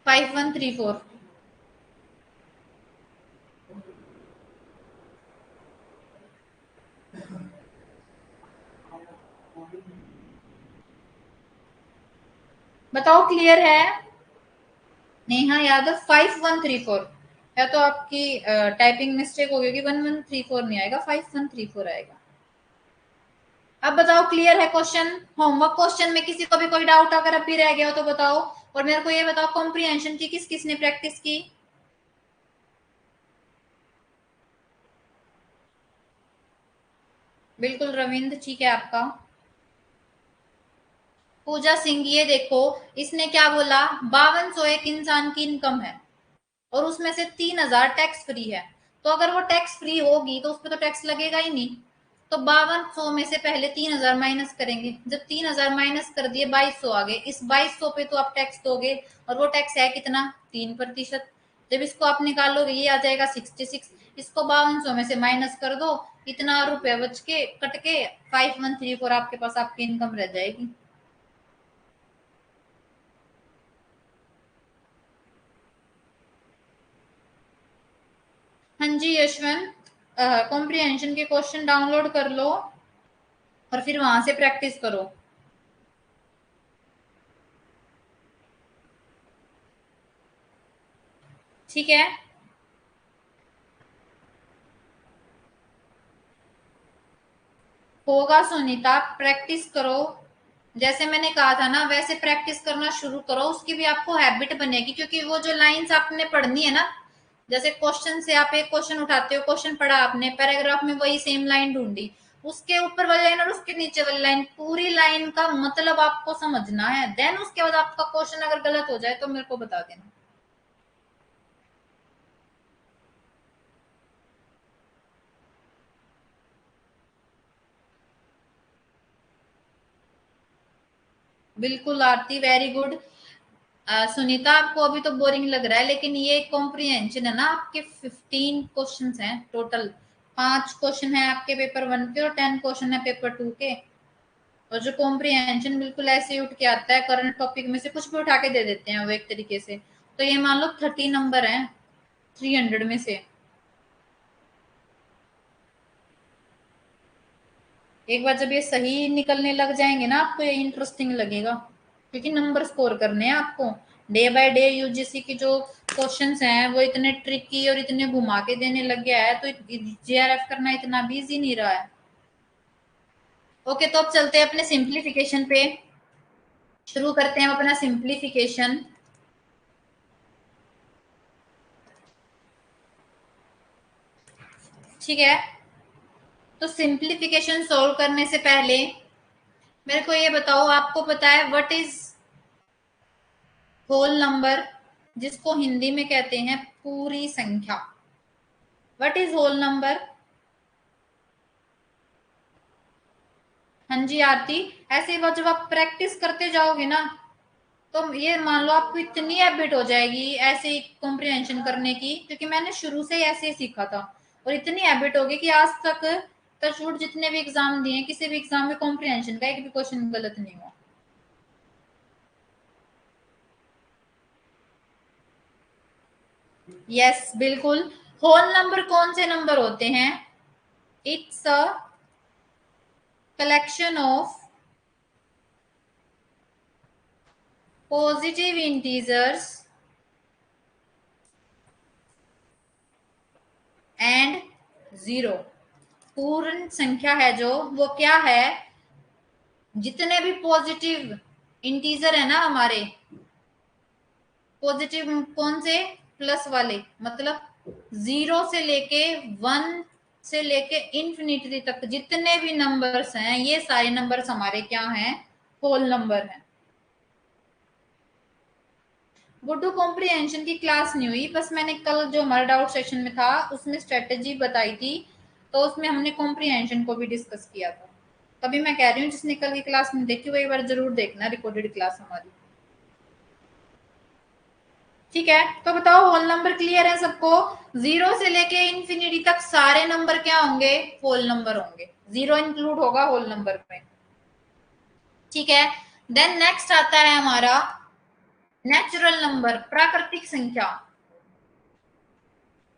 5134। बताओ क्लियर है? नेहा यादव 5134, या तो आपकी टाइपिंग मिस्टेक हो गई, 1134 नहीं आएगा, 5134 आएगा। अब बताओ क्लियर है क्वेश्चन? होमवर्क क्वेश्चन में किसी को भी कोई डाउट अगर अभी रह गया हो तो बताओ, और मेरे को ये बताओ कॉम्प्रिहेंशन की किस किसने प्रैक्टिस की। बिल्कुल रविंद्र, ठीक है आपका। पूजा सिंह, ये देखो इसने क्या बोला, 5200 एक इंसान की इनकम है और उसमें से 3000 टैक्स फ्री है। तो अगर वो टैक्स फ्री होगी तो उस पर तो टैक्स लगेगा ही नहीं। तो 5200 में से पहले 3000 माइनस करेंगे, जब 3000 माइनस कर दिए 2200 आ गए, इस 2200 पे तो आप टैक्स दोगे, और वो टैक्स है कितना, 3%। जब इसको आप निकालोगे ये आ जाएगा 66, इसको 5200 में से माइनस कर दो, इतना रुपया बच के कट के 5134 आपके पास आपकी इनकम रह जाएगी। हाँ जी यशवंत, कॉम्प्रिहेंशन के क्वेश्चन डाउनलोड कर लो और फिर वहां से प्रैक्टिस करो। ठीक है, होगा सुनीता, प्रैक्टिस करो। जैसे मैंने कहा था ना वैसे प्रैक्टिस करना शुरू करो, उसकी भी आपको हैबिट बनेगी, क्योंकि वो जो लाइंस आपने पढ़नी है ना, जैसे क्वेश्चन से आप एक क्वेश्चन उठाते हो, क्वेश्चन पढ़ा आपने, पैराग्राफ में वही सेम लाइन ढूंढी, उसके ऊपर वाली लाइन और उसके नीचे वाली लाइन, पूरी लाइन का मतलब आपको समझना है। देन उसके बाद आपका क्वेश्चन अगर गलत हो जाए तो मेरे को बता देना। बिल्कुल आरती, वेरी गुड। सुनीता, आपको अभी तो बोरिंग लग रहा है, लेकिन ये कॉम्प्रिहेंशन है ना, आपके 15 क्वेश्चन हैं टोटल। 5 क्वेश्चन है आपके पेपर 1 के और 10 क्वेश्चन है पेपर 2 के। और जो कॉम्प्रिहेंशन बिल्कुल ऐसे ही उठ के आता है, करंट टॉपिक में से कुछ भी उठा के दे देते हैं वो एक तरीके से। तो ये मान लो 30 नंबर है 300 में से। एक बार जब ये सही निकलने लग जाएंगे ना आपको, ये इंटरेस्टिंग लगेगा। क्योंकि नंबर स्कोर करने हैं आपको। डे बाय डे यूजीसी की जो क्वेश्चंस हैं वो इतने ट्रिकी और इतने घुमा के देने लग गया है, तो जेआरएफ करना इतना भी इजी नहीं रहा है। ओके, तो अब चलते हैं अपने सिंप्लीफिकेशन पे, शुरू करते हैं अपना सिंप्लीफिकेशन। ठीक है, तो सिंप्लीफिकेशन सॉल्व करने से पहले मेरे को ये बताओ, आपको पता है व्हाट इज होल नंबर, जिसको हिंदी में कहते हैं पूरी संख्या? What is whole number? हाँ जी आरती, ऐसे ही जब आप प्रैक्टिस करते जाओगे ना, तो ये मान लो आपको इतनी हैबिट हो जाएगी ऐसे कॉम्प्रिहेंशन करने की, क्योंकि मैंने शुरू से ही ऐसे ही सीखा था, और इतनी हैबिट होगी कि आज तक टचवुड जितने भी एग्जाम दिए, किसी भी एग्जाम में कॉम्प्रिहेंशन का एक भी क्वेश्चन गलत नहीं हुआ। यस बिल्कुल। होल नंबर कौन से नंबर होते हैं? It's a collection of positive integers and zero. पूर्ण संख्या है जो, वो क्या है? जितने भी पॉजिटिव इंटीजर है ना हमारे, पॉजिटिव कौन से? प्लस वाले, मतलब जीरो से लेके वन से लेके इंफिनिटी तक जितने भी नंबर्स हैं, ये सारे नंबर्स हमारे क्या हैं? होल नंबर हैं। गुड्डू कॉम्प्रिहेंशन की क्लास नहीं हुई, बस मैंने कल जो हमारा डाउट सेक्शन में था उसमें स्ट्रेटेजी बताई थी, तो उसमें हमने कॉम्प्रिहेंशन को भी डिस्कस किया था। तभी मैं कह रही हूँ जिसने कल की क्लास नहीं देखी वो एक बार जरूर देखना, रिकॉर्डेड क्लास हमारी। ठीक है, तो बताओ होल नंबर क्लियर है सबको? जीरो से लेके इंफिनिटी तक सारे नंबर क्या होंगे? होल नंबर होंगे, जीरो इंक्लूड होगा होल नंबर में। ठीक है, देन नेक्स्ट आता है हमारा नेचुरल नंबर, प्राकृतिक संख्या।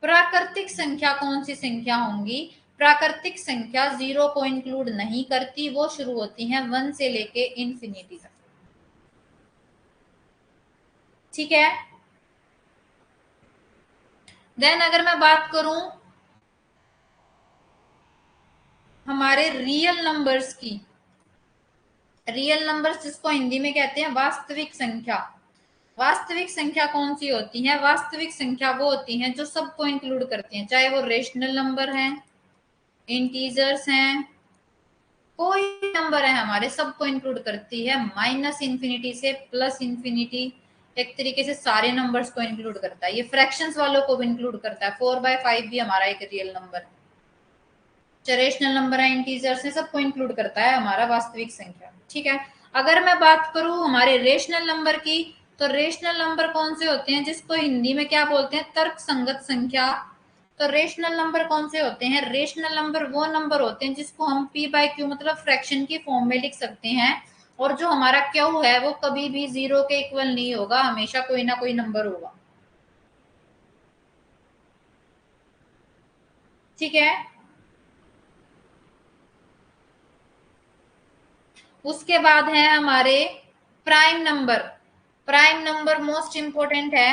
प्राकृतिक संख्या कौन सी संख्या होंगी? प्राकृतिक संख्या जीरो को इंक्लूड नहीं करती, वो शुरू होती है वन से लेके इंफिनिटी तक। ठीक है, देन अगर मैं बात करूं हमारे रियल नंबर्स की, रियल नंबर्स जिसको हिंदी में कहते हैं वास्तविक संख्या। वास्तविक संख्या कौन सी होती है? वास्तविक संख्या वो होती हैं जो सबको इंक्लूड करती हैं, चाहे वो रेशनल नंबर हैं, इंटीजर्स हैं, कोई नंबर है हमारे, सबको इंक्लूड करती है, माइनस इंफिनिटी से प्लस इंफिनिटी, एक तरीके से सारे नंबर्स को इंक्लूड करता है। ये फ्रैक्शंस वालों को भी इंक्लूड करता है, 4/5 भी हमारा एक रियल नंबर है, रेशनल नंबर है, इंटीजर्स है, सबको इंक्लूड करता है हमारा वास्तविक संख्या। ठीक है, अगर मैं बात करूं हमारे रेशनल नंबर की, तो रेशनल नंबर कौन से होते हैं जिसको हिंदी में क्या बोलते हैं? तर्क संगत संख्या। तो रेशनल नंबर कौन से होते हैं? रेशनल नंबर वो नंबर होते हैं जिसको हम p/q मतलब फ्रैक्शन की फॉर्म में लिख सकते हैं, और जो हमारा क्यू है वो कभी भी जीरो के इक्वल नहीं होगा, हमेशा कोई ना कोई नंबर होगा। ठीक है, उसके बाद है हमारे prime number. Prime number most important है,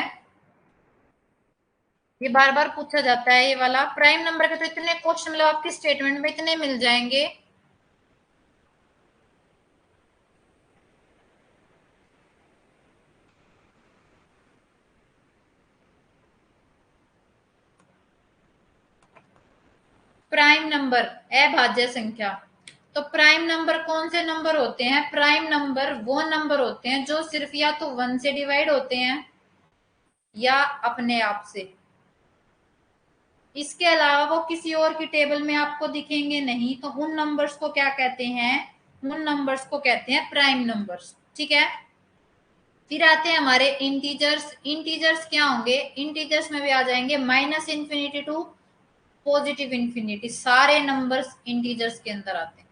ये बार बार पूछा जाता है ये वाला। प्राइम नंबर के तो इतने क्वेश्चन मतलब आपके स्टेटमेंट में इतने मिल जाएंगे। प्राइम नंबर अभाज्य संख्या। तो प्राइम नंबर कौन से नंबर होते हैं? प्राइम नंबर वो नंबर होते हैं जो सिर्फ या तो वन से डिवाइड होते हैं या अपने आप से, इसके अलावा वो किसी और की टेबल में आपको दिखेंगे नहीं, तो उन नंबर्स को क्या कहते हैं? उन नंबर्स को कहते हैं प्राइम नंबर्स। ठीक है, फिर आते हैं हमारे इंटीजर्स। इंटीजर्स क्या होंगे? इंटीजर्स में भी आ जाएंगे minus infinity to positive infinity, सारे नंबर्स इंटीजर्स के अंदर आते हैं,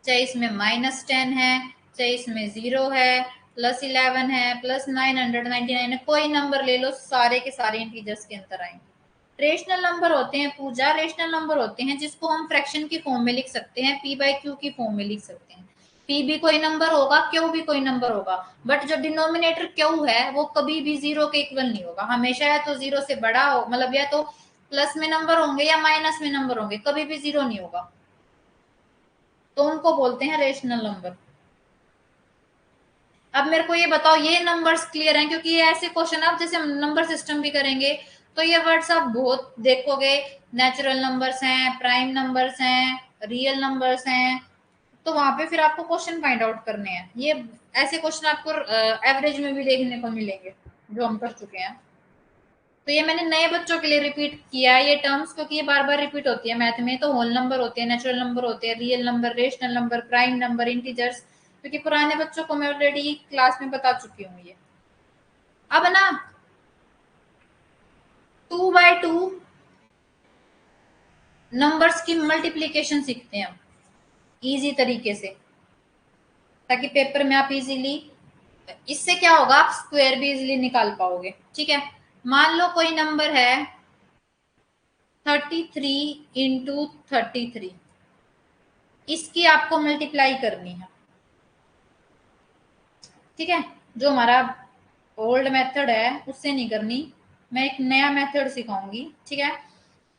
चाहे इसमें -10 है, चाहे इसमें 0 है, +11 है, +999 है, कोई नंबर ले लो, सारे के सारे इंटीजर्स के अंदर आएंगे। रेशनल नंबर होते हैं पूजा, रेशनल नंबर होते हैं जिसको हम फ्रैक्शन की फॉर्म में लिख सकते हैं, p/q की फॉर्म में लिख सकते हैं। पी भी कोई नंबर होगा, क्यू भी कोई नंबर होगा, बट जो डिनोमिनेटर क्यू है वो कभी भी जीरो के इक्वल नहीं होगा, हमेशा या तो जीरो से बड़ा हो, मतलब या तो प्लस में नंबर होंगे या माइनस में नंबर होंगे, कभी भी जीरो नहीं होगा, तो उनको बोलते हैं रेशनल नंबर। अब मेरे को ये बताओ, ये नंबर्स क्लियर हैं? क्योंकि ये ऐसे क्वेश्चन आप जैसे नंबर सिस्टम भी करेंगे तो ये वर्ड्स आप बहुत देखोगे, नेचुरल नंबर्स हैं, प्राइम नंबर्स हैं, रियल नंबर्स हैं, तो वहां पे फिर आपको क्वेश्चन फाइंड आउट करने हैं। ये ऐसे क्वेश्चन आपको एवरेज में भी देखने को मिलेंगे जो हम कर चुके हैं। तो ये मैंने नए बच्चों के लिए रिपीट किया है ये टर्म्स, क्योंकि ये बार बार रिपीट होती है मैथ में। तो होल नंबर होते हैं, नेचुरल नंबर होते हैं, real number, rational number, prime number, integers, क्योंकि पुराने बच्चों को मैं ऑलरेडी क्लास में बता चुकी हूँ ये। अब ना 2/2 नंबर्स की मल्टीप्लीकेशन सीखते हैं हम इजी तरीके से, ताकि पेपर में आप इजीली, इससे क्या होगा, आप स्क्वायर भी इजीली निकाल पाओगे। ठीक है, मान लो कोई नंबर है 33 इंटू 33, इसकी आपको मल्टीप्लाई करनी है। ठीक है, जो हमारा ओल्ड मेथड है उससे नहीं करनी, मैं एक नया मेथड सिखाऊंगी। ठीक है,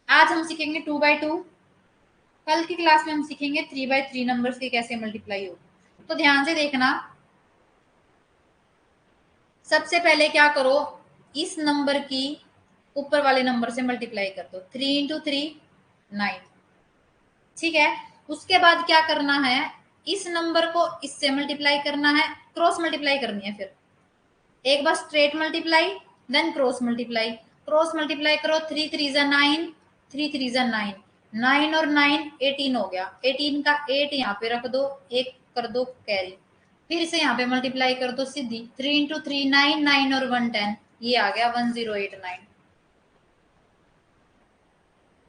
आज हम सीखेंगे 2/2, कल की क्लास में हम सीखेंगे 3/3 नंबर्स की कैसे मल्टीप्लाई हो। तो ध्यान से देखना, सबसे पहले क्या करो, इस नंबर की ऊपर वाले नंबर से मल्टीप्लाई कर दो, 3 इंटू 3 9। ठीक है, उसके बाद क्या करना है, इस नंबर को इससे मल्टीप्लाई करना है, क्रॉस मल्टीप्लाई करनी है। फिर एक बार straight multiply, then cross multiply. Cross multiply करो, 3 3 जा 9, 3 3 जा 9, 9 और 9 18 हो गया, 18 का 8 यहाँ पे रख दो, एक कर दो कैरी, फिर से यहाँ पे मल्टीप्लाई कर दो सीधी, 3 इंटू 3 9, 9 और 1 10, ये आ गया 1089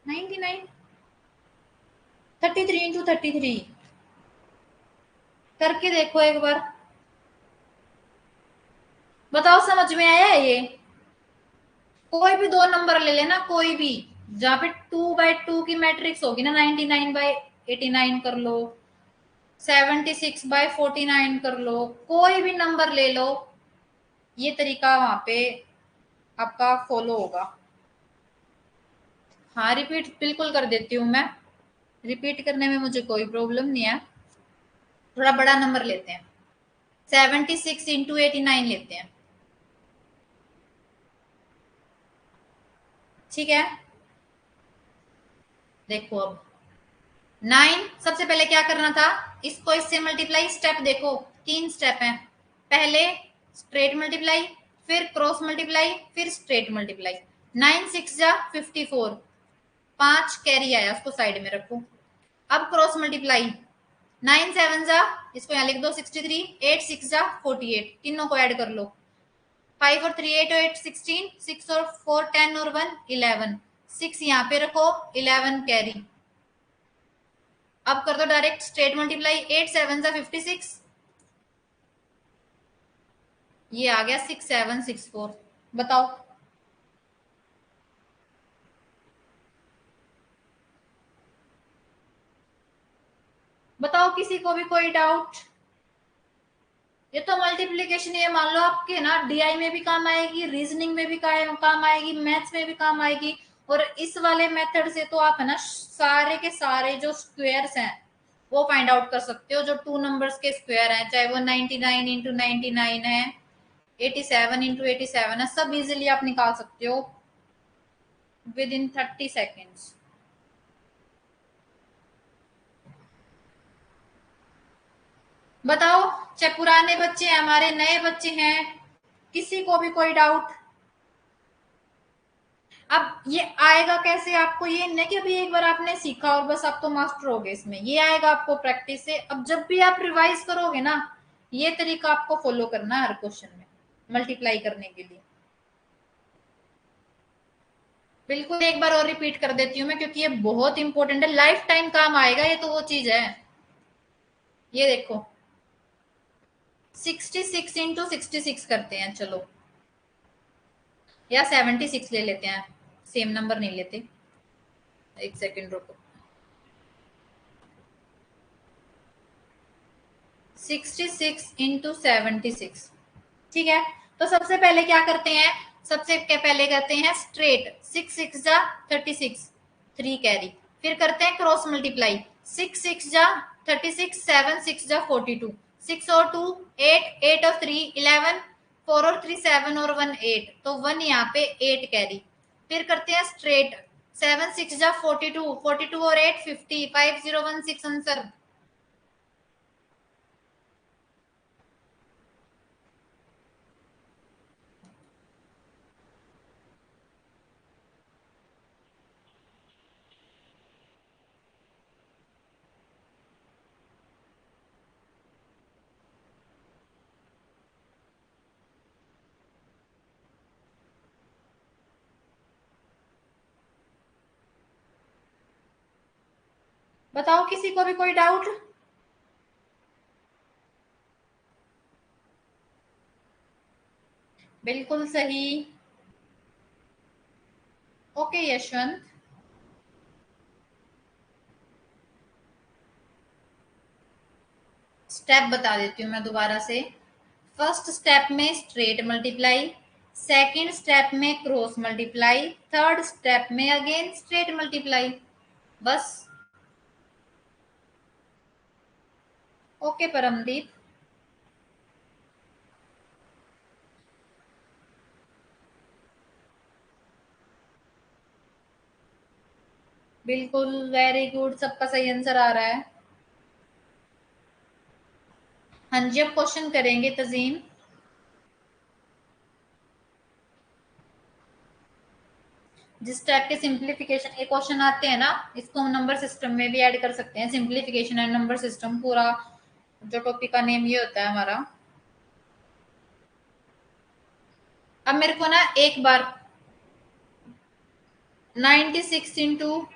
99। 33 इंटू 33 करके देखो एक बार, बताओ समझ में आया है ये? कोई भी दो नंबर ले लेना, कोई भी, जहां पे 2/2 की मैट्रिक्स होगी ना, 99/89 कर लो, 76/49 कर लो, कोई भी नंबर ले लो, ये तरीका वहां पे आपका फॉलो होगा। हाँ, रिपीट बिल्कुल कर देती हूँ मैं, रिपीट करने में मुझे कोई प्रॉब्लम नहीं है। थोड़ा बड़ा नंबर लेते हैं, 76 इंटू 89 लेते हैं। ठीक है, देखो अब 9, सबसे पहले क्या करना था, इसको इससे मल्टीप्लाई, स्टेप देखो, 3 स्टेप हैं। पहले स्ट्रेट मल्टीप्लाई, फिर क्रॉस मल्टीप्लाई, फिर स्ट्रेट मल्टीप्लाई। 9 6 जा 54, 5 कैरी आया, उसको साइड में रखो। अब क्रॉस मल्टीप्लाई, 9 7 जा, इसको यहाँ लिख दो 63, 8 6 जा 48, तीनों को ऐड कर लो, 5 और 3 8 और 8 16, 6 और 4 10 और 1 11, 6 यहाँ पे रखो, 11 कैरी। अब कर दो डायरेक्ट स्ट्रेट मल्टीप्लाई, 8 7 जा 56, ये आ गया 6764। बताओ, बताओ किसी को भी कोई डाउट? ये तो मल्टीप्लीकेशन, ये मान लो आपके ना डीआई में भी काम आएगी, रीजनिंग में भी काम आएगी, मैथ्स में भी काम आएगी, और इस वाले मेथड से तो आप है ना सारे के सारे जो स्क्वायर्स हैं वो फाइंड आउट कर सकते हो, जो 2 नंबर्स के स्क्वायर हैं, चाहे वो 99 इंटू 99 है, 87 इंटू 87 है, सब इजिली आप निकाल सकते हो विद इन 30 सेकेंड्स। बताओ, चाहे पुराने बच्चे हैं, हमारे नए बच्चे हैं, किसी को भी कोई डाउट? अब ये आएगा कैसे आपको, ये नहीं कि अभी एक बार आपने सीखा और बस आप तो मास्टर हो गए इसमें, ये आएगा आपको प्रैक्टिस से। अब जब भी आप रिवाइज करोगे ना, ये तरीका आपको फॉलो करना है हर क्वेश्चन में मल्टीप्लाई करने के लिए। बिल्कुल, एक बार और रिपीट कर देती हूँ मैं, क्योंकि ये बहुत इंपॉर्टेंट है, लाइफ टाइम काम आएगा, ये तो वो चीज है। ये देखो 66 इंटू 66 करते हैं, चलो, या 76 ले लेते हैं, सेम नंबर नहीं लेते, एक सेकेंड रुको। 66 इंटू 76। ठीक है, तो सबसे पहले क्या करते हैं, सबसे पहले करते हैं स्ट्रेट, 6 6 जा 36, 3 कैरी। फिर करते हैं क्रॉस मल्टीप्लाई, 6 6 जा 36, 7 6 जा 42, 6 और 2 8, 8 और 3 11, 4 और 3 7 और 1 8, तो 1 यहाँ पे 8 कैरी। फिर करते हैं स्ट्रेट, 7 6 जा 42, 42 और 8 50, 5 0 1 6 आंसर। बताओ किसी को भी कोई डाउट? बिल्कुल सही। ओके यशवंत, स्टेप बता देती हूँ मैं दोबारा से। फर्स्ट स्टेप में स्ट्रेट मल्टीप्लाई, सेकंड स्टेप में क्रॉस मल्टीप्लाई, थर्ड स्टेप में अगेन स्ट्रेट मल्टीप्लाई, बस। ओके परमदीप। बिल्कुल, वेरी गुड, सबका सही आंसर आ रहा है। हाँ जी, अब क्वेश्चन करेंगे तजीम। जिस टाइप के सिंप्लीफिकेशन के क्वेश्चन आते हैं ना, इसको हम नंबर सिस्टम में भी ऐड कर सकते हैं। सिंप्लीफिकेशन एंड नंबर सिस्टम, पूरा जो टॉपिक का नेम ये होता है हमारा। अब मेरे को ना एक बार 96 इंटू,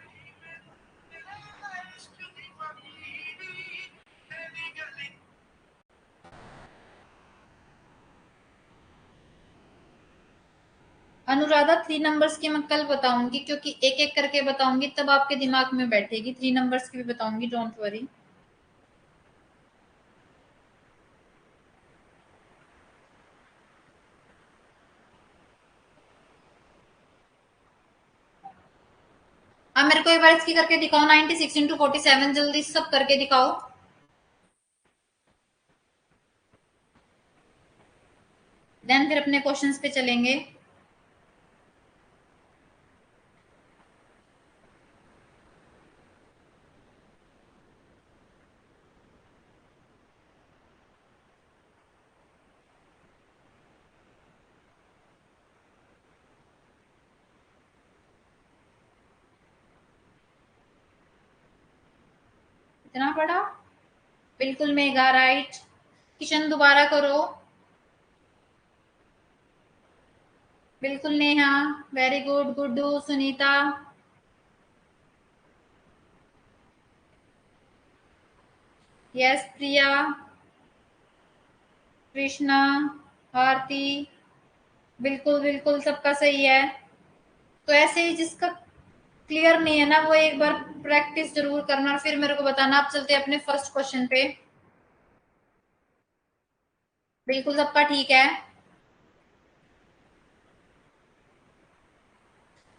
अनुराधा 3 नंबर्स की मैं कल बताऊंगी, क्योंकि एक एक करके बताऊंगी तब आपके दिमाग में बैठेगी। 3 नंबर्स की भी बताऊंगी, डोंट वरी। अब मेरे को एक बार इसकी करके दिखाओ, 96 इंटू 47, जल्दी सब करके दिखाओ। देन फिर अपने क्वेश्चंस पे चलेंगे। इतना पढ़ा? बिल्कुल मेगा राइट। किशन दोबारा करो। बिल्कुल Neha, very good. Guddu, Sunita, yes Priya, Krishna, Aarti, बिल्कुल बिल्कुल सबका सही है। तो ऐसे ही जिसका क्लियर नहीं है ना, वो एक बार प्रैक्टिस जरूर करना और फिर मेरे को बताना। आप चलते हैं अपने फर्स्ट क्वेश्चन पे। बिल्कुल सबका ठीक है।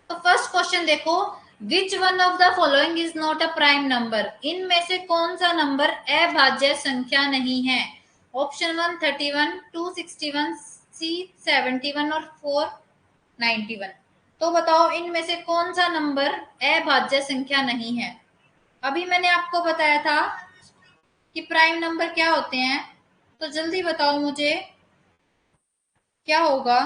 तो फर्स्ट क्वेश्चन देखो, which one of the following is not a prime number. इनमें से कौन सा नंबर अभाज्य संख्या नहीं है? ऑप्शन 1 31, 2 61, सी 71 और 4 91। तो बताओ इनमें से कौन सा नंबर अभाज्य संख्या नहीं है? अभी मैंने आपको बताया था कि प्राइम नंबर क्या होते हैं, तो जल्दी बताओ मुझे क्या होगा।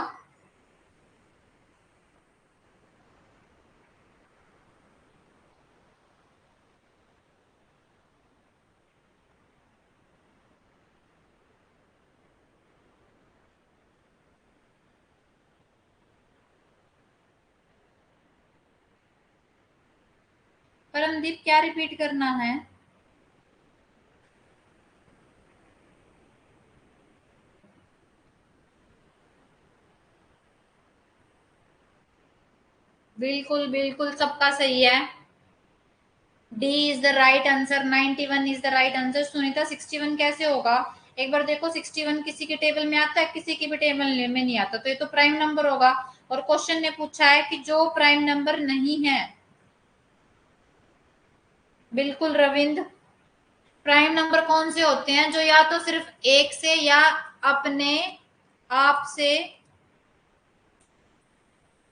परमदीप, क्या रिपीट करना है? बिल्कुल बिल्कुल सबका सही है। D is the right answer, 91 is the right answer. Sunita 61 कैसे होगा? एक बार देखो, 61 किसी के टेबल में आता है, किसी की भी टेबल में नहीं आता, तो ये तो प्राइम नंबर होगा। और क्वेश्चन ने पूछा है कि जो प्राइम नंबर नहीं है। बिल्कुल रविंद्र, प्राइम नंबर कौन से होते हैं? जो या तो सिर्फ एक से या अपने आप से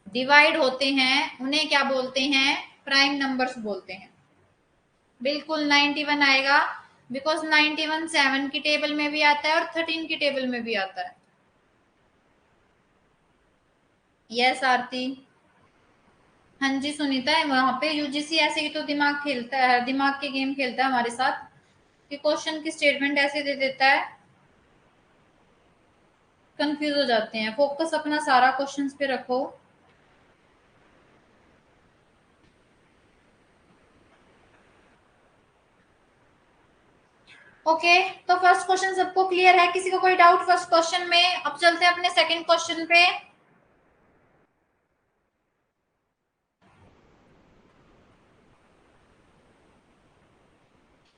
डिवाइड होते हैं, उन्हें क्या बोलते हैं? प्राइम नंबर्स बोलते हैं। बिल्कुल 91 आएगा, बिकॉज 91 7 की टेबल में भी आता है और 13 की टेबल में भी आता है। यस आरती। हाँ जी सुनीता है, वहां पे यूजीसी ऐसे ही तो दिमाग खेलता है, दिमाग के गेम खेलता है हमारे साथ, कि क्वेश्चन की स्टेटमेंट ऐसे दे देता है, कंफ्यूज हो जाते हैं। फोकस अपना सारा क्वेश्चंस पे रखो। ओके, तो फर्स्ट क्वेश्चन सबको क्लियर है? किसी को कोई डाउट फर्स्ट क्वेश्चन में? अब चलते हैं अपने सेकंड क्वेश्चन पे।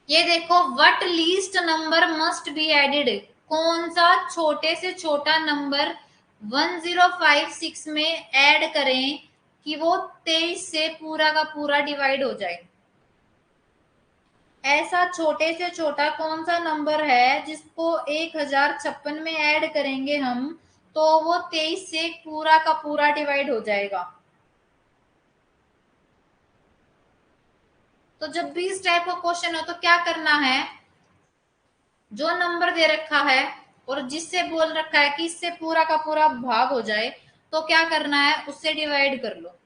ये देखो, what least number must be added, कौन सा छोटे से छोटा नंबर 1056 में ऐड करें कि वो 23 से पूरा का पूरा डिवाइड हो जाए। ऐसा छोटे से छोटा कौन सा नंबर है जिसको 1056 में ऐड करेंगे हम तो वो 23 से पूरा का पूरा डिवाइड हो जाएगा। तो जब भी इस टाइप का क्वेश्चन हो तो क्या करना है, जो नंबर दे रखा है और जिससे बोल रखा है कि इससे पूरा का पूरा भाग हो जाए, तो क्या करना है, उससे डिवाइड कर लो।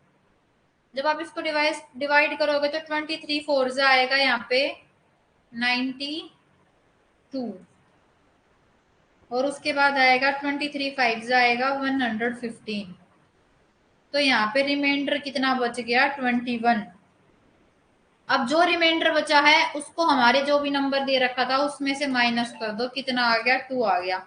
जब आप इसको डिवाइड करोगे तो 23 4 आएगा यहाँ पे 92, और उसके बाद आएगा 23 5 आएगा 115। तो यहाँ पे रिमाइंडर कितना बच गया? 21। अब जो रिमाइंडर बचा है उसको हमारे जो भी नंबर दे रखा था उसमें से माइनस कर दो, कितना आ गया? 2 आ गया।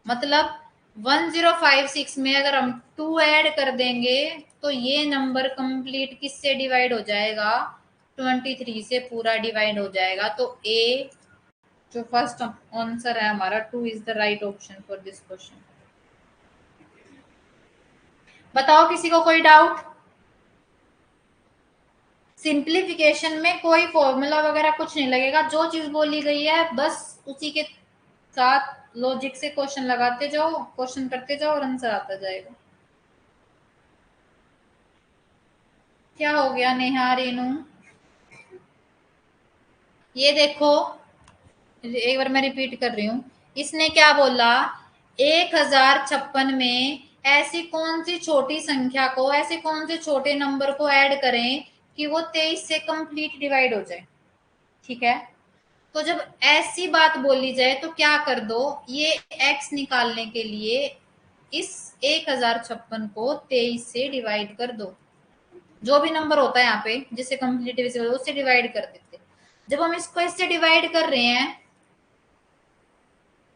मतलब 1056 में अगर हम 2 ऐड कर देंगे तो ये नंबर कंप्लीट किससे डिवाइड हो जाएगा? 23 से पूरा डिवाइड हो जाएगा। तो ए जो फर्स्ट आंसर है हमारा 2 is the right option for this question. बताओ किसी को कोई डाउट? सिंप्लीफिकेशन में कोई फॉर्मूला वगैरह कुछ नहीं लगेगा, जो चीज बोली गई है बस उसी के साथ लॉजिक से क्वेश्चन लगाते जाओ, क्वेश्चन करते जाओ और आंसर आता जाएगा। क्या हो गया नेहा रेनू? ये देखो, एक बार मैं रिपीट कर रही हूँ, इसने क्या बोला? 1056 में ऐसी कौन सी छोटी संख्या को, ऐसे कौन से छोटे नंबर को ऐड करें कि वो 23 से कंप्लीट डिवाइड हो जाए। ठीक है, तो जब ऐसी बात बोली जाए तो क्या कर दो, ये x निकालने के लिए इस 1056 को 23 से डिवाइड कर दो। जो भी नंबर होता है यहाँ पे जिससे कंप्लीट डिविजिबल उससे डिवाइड कर देते। जब हम इसको इससे डिवाइड कर रहे हैं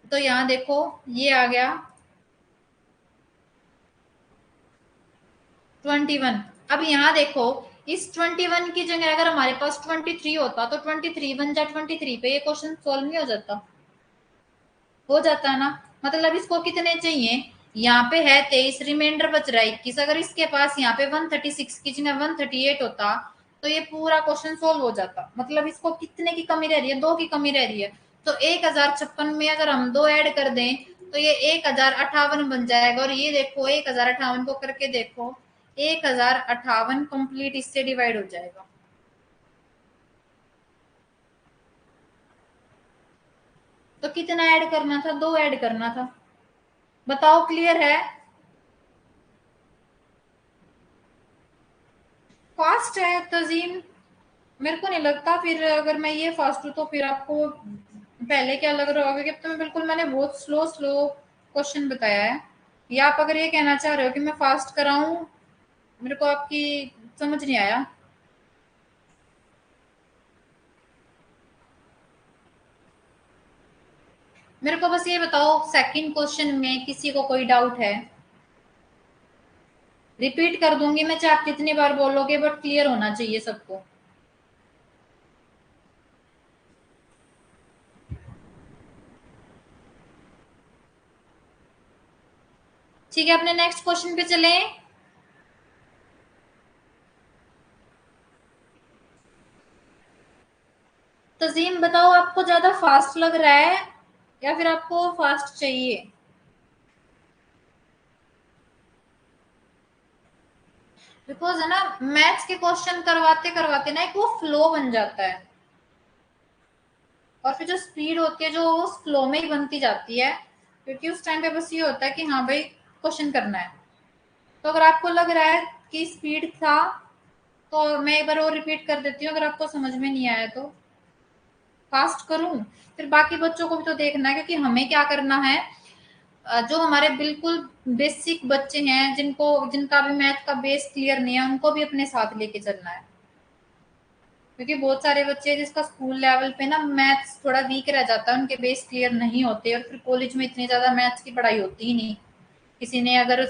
तो यहाँ देखो ये आ गया 21। अब यहाँ देखो, इस 21 की जगह अगर हमारे पास 23 होता तो 23 बन जा 23 पे ये क्वेश्चन सॉल्व नहीं हो जाता? हो जाता है ना। मतलब इसको कितने चाहिए? यहाँ पे है 23, रिमाइंडर बच रहा है 21। अगर इसके पास यहाँ पे 136 की जगह 138 होता तो ये पूरा क्वेश्चन सोल्व हो जाता। मतलब इसको कितने की कमी रह रही है? 2 की कमी रह रही है। तो 1056 में अगर हम 2 ऐड कर दें तो ये 1058 बन जाएगा। और ये देखो 1058 को करके देखो, 1058 कंप्लीट इससे डिवाइड हो जाएगा। तो कितना ऐड करना था? 2 ऐड करना था। बताओ क्लियर है? फास्ट है तजीम, मेरे को नहीं लगता। फिर अगर मैं ये फास्ट हूँ तो फिर आपको पहले क्या लग रहा होगा कि तो बिल्कुल मैंने बहुत स्लो स्लो क्वेश्चन बताया है। या आप अगर ये कहना चाह रहे हो कि मैं फास्ट कराऊं, मेरे को आपकी समझ नहीं आया। मेरे को बस ये बताओ, सेकंड क्वेश्चन में किसी को कोई डाउट है? रिपीट कर दूंगी मैं, चाहे आप कितनी बार बोलोगे, बट क्लियर होना चाहिए सबको। ठीक है, अपने नेक्स्ट क्वेश्चन पे चले। तजीम बताओ, आपको ज्यादा फास्ट लग रहा है या फिर आपको फास्ट चाहिए? बिकॉज है ना, मैथ्स के क्वेश्चन करवाते करवाते ना एक वो फ्लो बन जाता है, और फिर जो स्पीड होती है जो वो फ्लो में ही बनती जाती है, क्योंकि उस टाइम पे बस ये होता है कि हाँ भाई क्वेश्चन करना है। तो अगर आपको लग रहा है कि स्पीड था, तो मैं एक बार और रिपीट कर देती हूँ, अगर आपको समझ में नहीं आया तो। फास्ट करूं? फिर बाकी बच्चों को भी तो देखना है, क्योंकि हमें क्या करना है, जो हमारे बिल्कुल बेसिक बच्चे हैं, जिनका भी मैथ का बेस क्लियर नहीं है, उनको भी अपने साथ लेके चलना है। क्योंकि बहुत सारे बच्चे जिसका स्कूल लेवल पे ना मैथ्स थोड़ा वीक रह जाता है, उनके बेस क्लियर नहीं होते, और फिर कॉलेज में इतनी ज्यादा मैथ्स की पढ़ाई होती ही नहीं। किसी ने अगर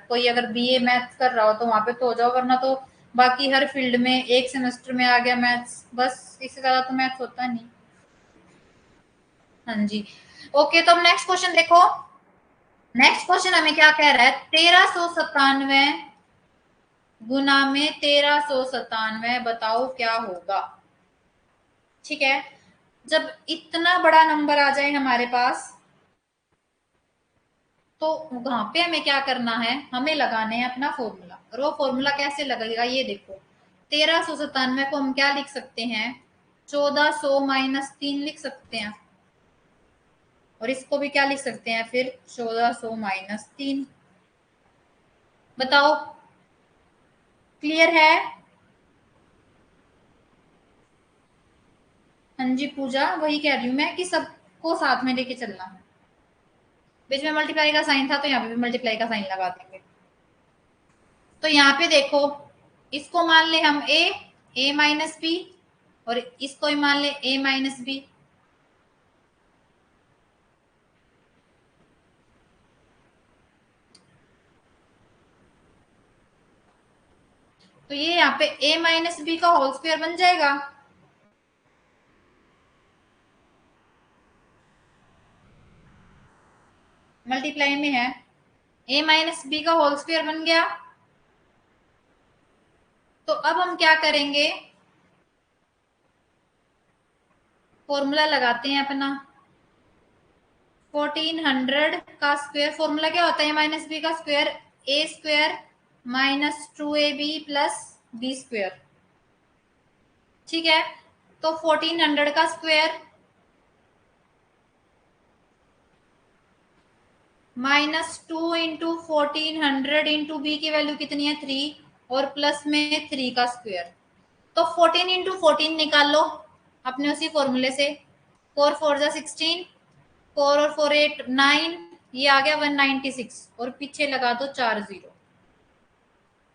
कोई अगर बीए मैथ्स कर रहा हो तो वहां पे तो हो जाओ, वरना तो बाकी हर फील्ड में एक सेमेस्टर में आ गया मैथ्स, बस इससे ज्यादा तो मैथ्स होता नहीं। हाँ जी। ओके, तो अब नेक्स्ट क्वेश्चन देखो। नेक्स्ट क्वेश्चन हमें क्या कह रहा है, 1397 गुना में 1397, बताओ क्या होगा। ठीक है, जब इतना बड़ा नंबर आ जाए हमारे पास, तो वहां पे हमें क्या करना है, हमें लगाने हैं अपना फॉर्मूला। और वो फॉर्मूला कैसे लगेगा ये देखो। 1397 को हम क्या लिख सकते हैं, 1400 - 3 लिख सकते हैं, और इसको भी क्या लिख सकते हैं फिर, 1400 - 3। बताओ, क्लियर है? हाँ जी पूजा, वही कह रही हूँ मैं कि सबको साथ में लेके चलना है। बीच में मल्टीप्लाई का साइन था तो यहाँ पे भी मल्टीप्लाई का साइन लगा देंगे। तो यहाँ पे देखो, इसको मान ले हम a - b, और इसको ही मान ले a - b। तो ये यहाँ पे a - b का होल स्क्वायर बन जाएगा। मल्टीप्लाई में है, a - b का होल स्क्वायर बन गया। तो अब हम क्या करेंगे, फॉर्मूला लगाते हैं अपना। 1400 का स्क्वायर, फॉर्मूला क्या होता है a - b का स्क्वायर, a² - 2ab + b²। ठीक है, तो 1400 का स्क्वायर -2 इंटू 1400 इंटू बी की वैल्यू कितनी है, 3, और प्लस में 3 का स्क्वायर। तो 14 इंटू 14 निकाल लो अपने उसी फॉर्मूले से। 4 4 जा 16, 4 और 4 8 9, ये आ गया 196, और पीछे लगा दो 4 जीरो,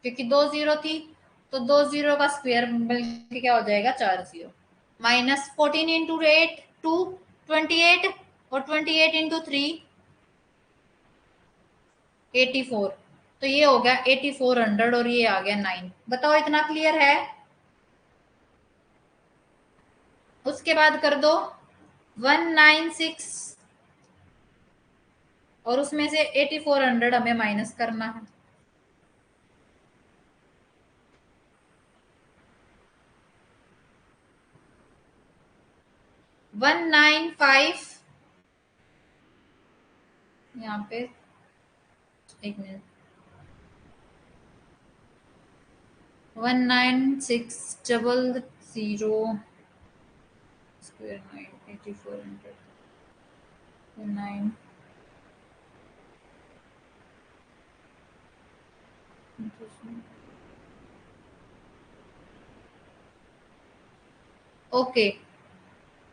क्योंकि 2 जीरो थी, तो 2 जीरो का स्क्वायर बल्कि क्या हो जाएगा, 4 जीरो। -14 इंटू 8 2, 28, और 28 इंटू 3 84। तो ये हो गया 8400, और ये आ गया 9। बताओ इतना क्लियर है? उसके बाद कर दो 196, और उसमें से 8400 हमें माइनस करना है। वन नाइन फाइव, यहाँ पे एक मिनट, 19600 स्क्वायर 9 8400 9। ओके,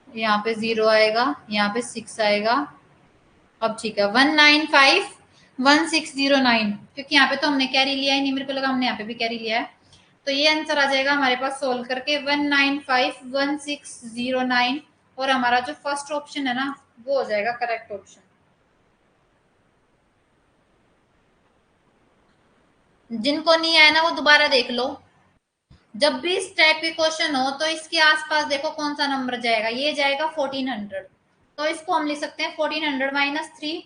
यहाँ पे 0 आएगा, यहाँ पे 6 आएगा। अब ठीक है, 1951609, क्योंकि यहाँ पे तो हमने कैरी लिया ही नहीं, मेरे को लगा हमने यहाँ पे भी कैरी लिया है। तो ये आंसर आ जाएगा हमारे पास सोल्व करके 1951609, और हमारा जो फर्स्ट ऑप्शन है ना, वो हो जाएगा करेक्ट ऑप्शन। जिनको नहीं आया ना वो दोबारा देख लो। जब भी इस टाइप के क्वेश्चन हो तो इसके आसपास देखो कौन सा नंबर जाएगा, ये जाएगा 1400। तो इसको हम लिख सकते हैं 1400 - 3,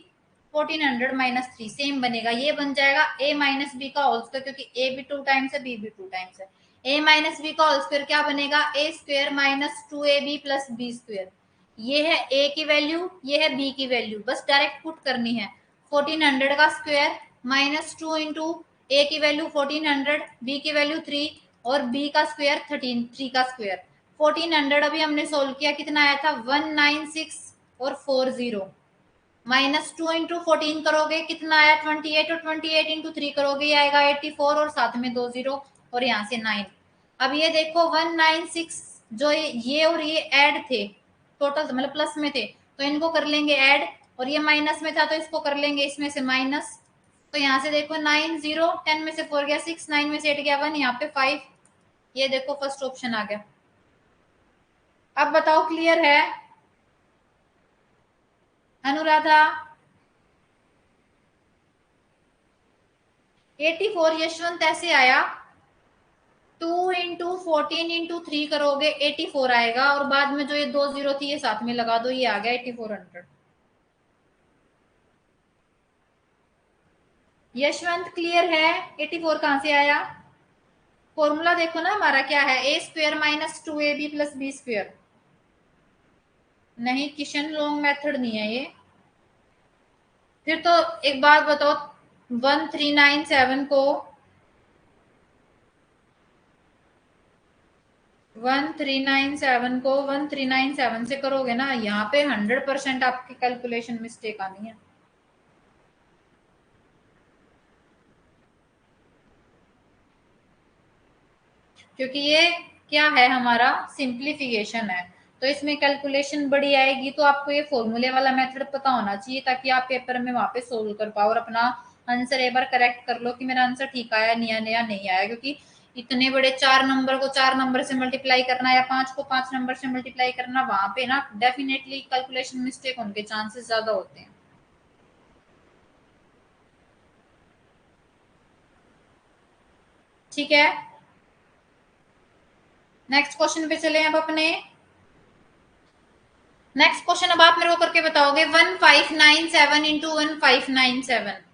1400 माइनस 3 सेम बनेगा, ये बन जाएगा a माइनस बी का होल स्क्वायर, क्योंकि a भी 2 टाइम्स है, b भी 2 टाइम्स है। a माइनस बी का होल स्क्वायर क्या बनेगा, a square minus 2ab plus b square. ये है a की वैल्यू, ये है b की वैल्यू, बस डायरेक्ट पुट करनी है। 1400 का स्क्वायर माइनस 2 इंटू a की वैल्यू 1400, b की वैल्यू 3 और b का स्क्वायर 3 का स्क्वायर। 1400 अभी हमने सोल्व किया, कितना आया था 196 और 40, माइनस 2 इंटू 14 करोगे कितना आया 28, और 28 इंटू 3 करोगे ये आएगा 84, और साथ में 2 जीरो और यहाँ से 9। अब ये देखो 196 जो ये और ये ऐड थे, टोटल मतलब प्लस में थे, तो इनको कर लेंगे ऐड, और ये माइनस में था तो इसको कर लेंगे इसमें से माइनस। तो यहाँ से देखो 9 0, 10 में से 4 गया 6, 9 में से 8 गया 1, यहाँ पे 5। ये देखो फर्स्ट ऑप्शन आ गया। अब बताओ क्लियर है अनुराधा? 84 यशवंत ऐसे आया, 2 इंटू 14 इंटू 3 करोगे 84 आएगा, और बाद में जो ये 2 जीरो थी ये साथ में लगा दो, ये आ गया 8400। यशवंत क्लियर है? 84 कहां से आया? फॉर्मूला देखो ना हमारा क्या है, a square minus 2ab plus B square. नहीं किशन लॉन्ग मेथड नहीं है ये। फिर तो एक बात बताओ, 1397 को 1397 से करोगे ना, यहाँ पे 100% आपकी कैलकुलेशन मिस्टेक आनी है। क्योंकि ये क्या है, हमारा सिंप्लीफिकेशन है, तो इसमें कैलकुलेशन बड़ी आएगी, तो आपको ये फॉर्मूले वाला मेथड पता होना चाहिए, ताकि आप पेपर में वहां पे सोल्व कर पाओ और अपना आंसर एक बार करेक्ट कर लो कि मेरा आंसर ठीक आया नहीं आया। क्योंकि इतने बड़े 4 नंबर को 4 नंबर से मल्टीप्लाई करना या 5 को 5 नंबर से मल्टीप्लाई करना, वहां पे ना डेफिनेटली कैलकुलेशन मिस्टेक होने के चांसेस ज्यादा होते हैं। ठीक है, नेक्स्ट क्वेश्चन पे चले अब अपने। नेक्स्ट क्वेश्चन अब आप मेरे को करके बताओगे, 1597 इंटू 1597।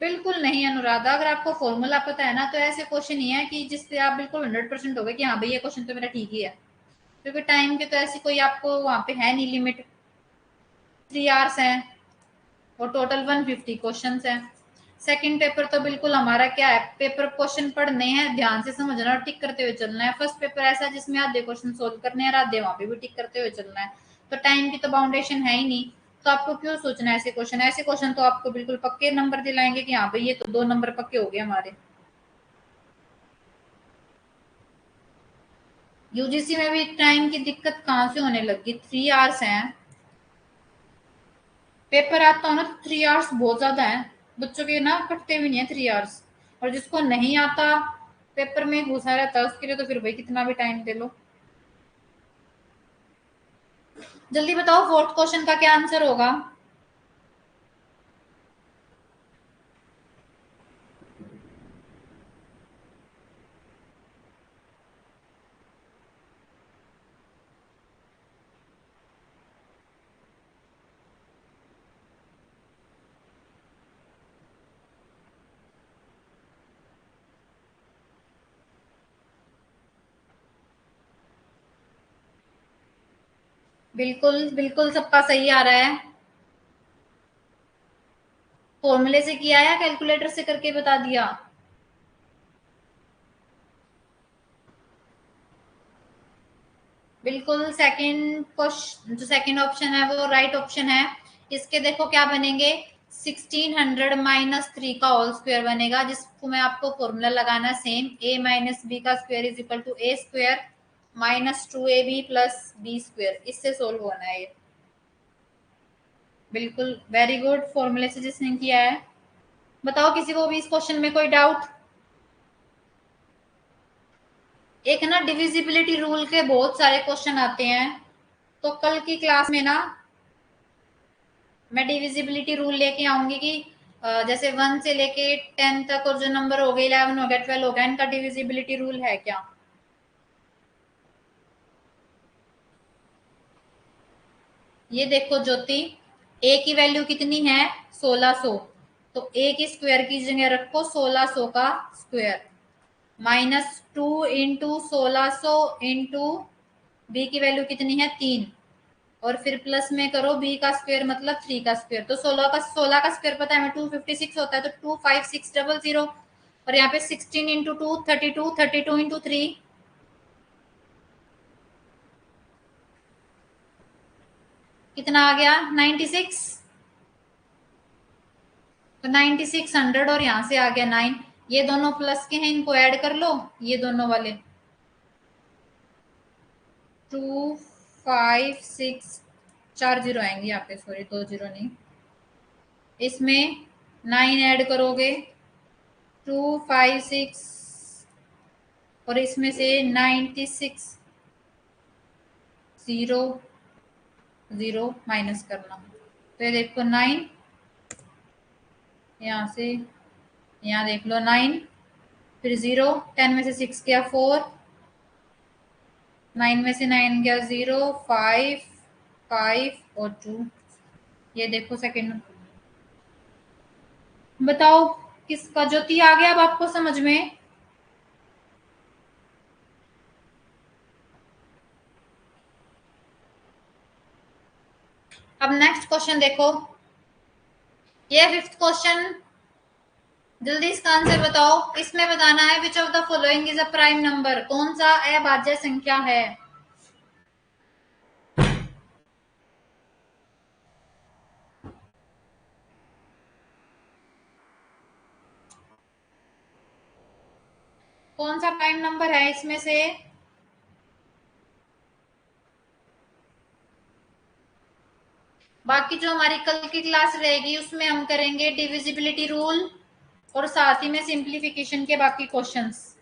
बिल्कुल नहीं अनुराधा, अगर आपको फॉर्मूला पता है ना, तो ऐसे क्वेश्चन ही है कि जिससे आप बिल्कुल 100% हो गए कि हाँ भाई ये क्वेश्चन तो मेरा ठीक ही है। क्योंकि टाइम की तो ऐसी कोई आपको वहां पे है नहीं लिमिट, 3 आवर्स है और टोटल 150 क्वेश्चन है। सेकंड पेपर तो बिल्कुल हमारा क्या है, पेपर क्वेश्चन पढ़ने हैं, ध्यान से समझना और टिक करते हुए चलना है। फर्स्ट पेपर ऐसा है जिसमें आधे क्वेश्चन सोल्व करने हैं, आधे वहां पे भी टिक करते हुए चलना है। तो टाइम की तो बाउंडेशन है ही नहीं, तो आपको क्यों सोचना है ऐसे क्वेश्चन तो आपको बिल्कुल पक्के नंबर दिलाएंगे कि हाँ भाई ये तो 2 नंबर पक्के हो गए हमारे। यूजीसी में भी टाइम की दिक्कत कहाँ से होने लगी, 3 आवर्स हैं। पेपर आता हो ना तो 3 आवर्स बहुत ज्यादा है, बच्चों के ना कटते भी नहीं है 3 आवर्स। और जिसको नहीं आता पेपर में घुसा रहता है उसके लिए तो फिर भाई कितना भी टाइम दे लो। जल्दी बताओ फोर्थ क्वेश्चन का क्या आंसर होगा? बिल्कुल बिल्कुल सबका सही आ रहा है। फॉर्मूले से किया या कैलकुलेटर से करके बता दिया? बिल्कुल सेकंड क्वेश्चन, जो सेकंड ऑप्शन है वो राइट ऑप्शन है। इसके देखो क्या बनेंगे, 1600 माइनस 3 का होल स्क्वायर बनेगा, जिसको मैं आपको फॉर्मूला लगाना सेम, a माइनस बी का square is equal to A square minus 2ab plus B square. इससे सोल्व होना है ये। बिल्कुल वेरी गुड, फॉर्मूले से जिसने किया है। बताओ किसी को भी इस क्वेश्चन में कोई डाउट? एक ना डिविजिबिलिटी रूल के बहुत सारे क्वेश्चन आते हैं, तो कल की क्लास में ना मैं डिविजिबिलिटी रूल लेके आऊंगी कि जैसे 1 से लेके 10 तक, और जो नंबर हो गए 11 हो गया 12 हो गया, इनका डिविजिबिलिटी रूल है क्या? ये देखो ज्योति, ए की वैल्यू कितनी है 1600, तो ए की स्क्वायर की जगह रखो 1600 का स्क्वायर, -2 × 1600 इंटू बी की वैल्यू कितनी है 3, और फिर प्लस में करो बी का स्क्वायर मतलब 3 का स्क्वायर, तो 16 का स्क्वायर पता है हमें 256 होता है, तो 25600, और यहाँ पे 16 इंटू 2 32, 32 इंटू 3 कितना आ गया 96, तो 9600, और यहाँ से आ गया 9, ये दोनों प्लस के हैं, इनको ऐड कर लो, ये दोनों वाले 256, 4 जीरो आएंगे यहाँ पे, सॉरी 2 जीरो नहीं, इसमें 9 ऐड करोगे 256, और इसमें से 96 जीरो जीरो माइनस करना, तो ये देखो 9, यहाँ से यहाँ देख लो 9, फिर 0, 10 में से 6 गया 4, 9 में से 9 गया 0, 5, 5 और 2, ये देखो सेकंड। बताओ किसका ज्योति आ गया अब आपको समझ में? अब नेक्स्ट क्वेश्चन देखो, ये 5th क्वेश्चन, जल्दी इसका आंसर बताओ। इसमें बताना है which of the following is a prime number, कौन सा अभाज्य संख्या है। कौन सा प्राइम नंबर है इसमें से? बाकी जो हमारी कल की क्लास रहेगी उसमें हम करेंगे डिविजिबिलिटी रूल, और साथ ही में सिंप्लीफिकेशन के बाकी क्वेश्चंस।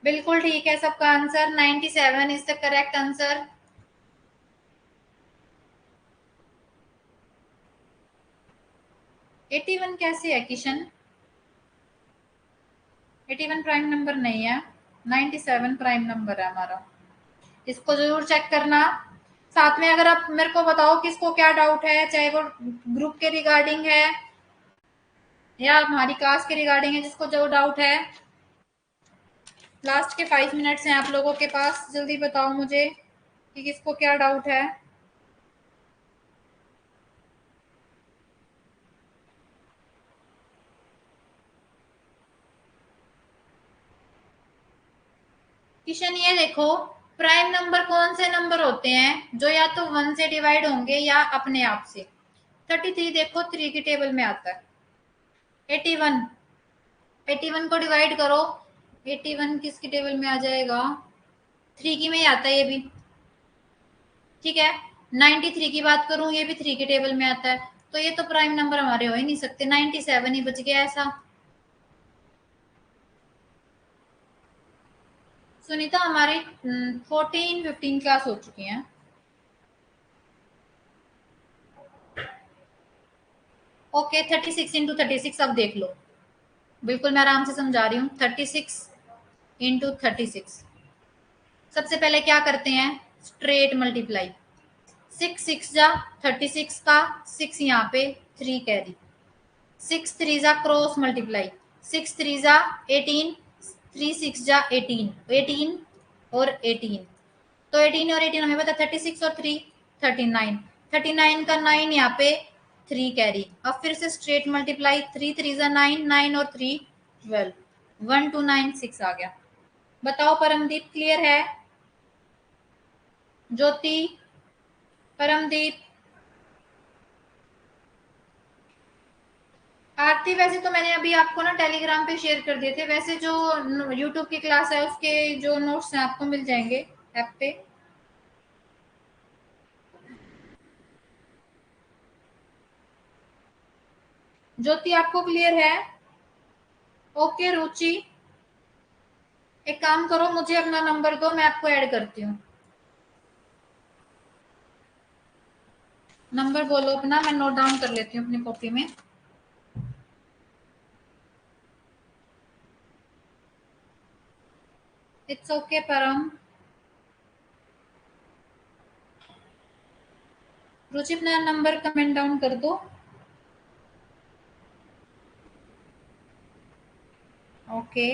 बिल्कुल ठीक है सबका answer, 97 is the correct answer. Eighty one कैसे है किशन? 81 प्राइम नंबर नहीं है, 97 प्राइम नंबर है हमारा, इसको जरूर चेक करना। साथ में अगर आप मेरे को बताओ किसको क्या डाउट है, चाहे वो ग्रुप के रिगार्डिंग है या हमारी क्लास के रिगार्डिंग है, जिसको जो डाउट है, लास्ट के 5 मिनट्स हैं आप लोगों के पास, जल्दी बताओ मुझे कि किसको क्या डाउट है। किशन ये देखो, प्राइम नंबर कौन से नंबर होते हैं जो या तो 1 से डिवाइड होंगे या अपने आप से। 33 देखो 3 की टेबल में आता है। 81, 81 को डिवाइड करो, 81 किसकी टेबल में आ जाएगा, 3 की में ही आता है ये भी, ठीक है। 93 की बात करूं, ये भी 3 के टेबल में आता है, तो ये तो प्राइम नंबर हमारे हो ही नहीं सकते, 97 ही बच गया ऐसा। सुनीता हमारी 14 15 क्लास हो चुकी हैं। ओके 36 इंटू 36 अब देख लो, बिल्कुल मैं आराम से समझा रही हूँ। 36 इंटू 36, सबसे पहले क्या करते हैं, स्ट्रेट मल्टीप्लाई, 6 6 जा 36 का 6 यहाँ पे 3 कैरी, 6 3 जा क्रॉस मल्टीप्लाई, 6 3 जा 18, 3 6 जा 18, 18 और 18, तो 18 और 18 हमें पता 36 और 3 39, 39 का 9 यहाँ पे 3 कैरी, अब फिर से स्ट्रेट मल्टीप्लाई, 3 3 जा 9, 9 और 3 12, 1296 आ गया। बताओ परमदीप क्लियर है? ज्योति, परमदीप, आरती, वैसे तो मैंने अभी आपको ना टेलीग्राम पे शेयर कर दिए थे, वैसे जो यूट्यूब की क्लास है उसके जो नोट्स हैं आपको मिल जाएंगे ऐप पे। ज्योति आपको क्लियर है? ओके रुचि, एक काम करो मुझे अपना नंबर दो, मैं आपको ऐड करती हूँ। नंबर बोलो अपना, मैं नोट डाउन कर लेती हूँ अपनी कॉपी में। इट्स ओके परम। रुचि अपना नंबर कमेंट डाउन कर दो। ओके,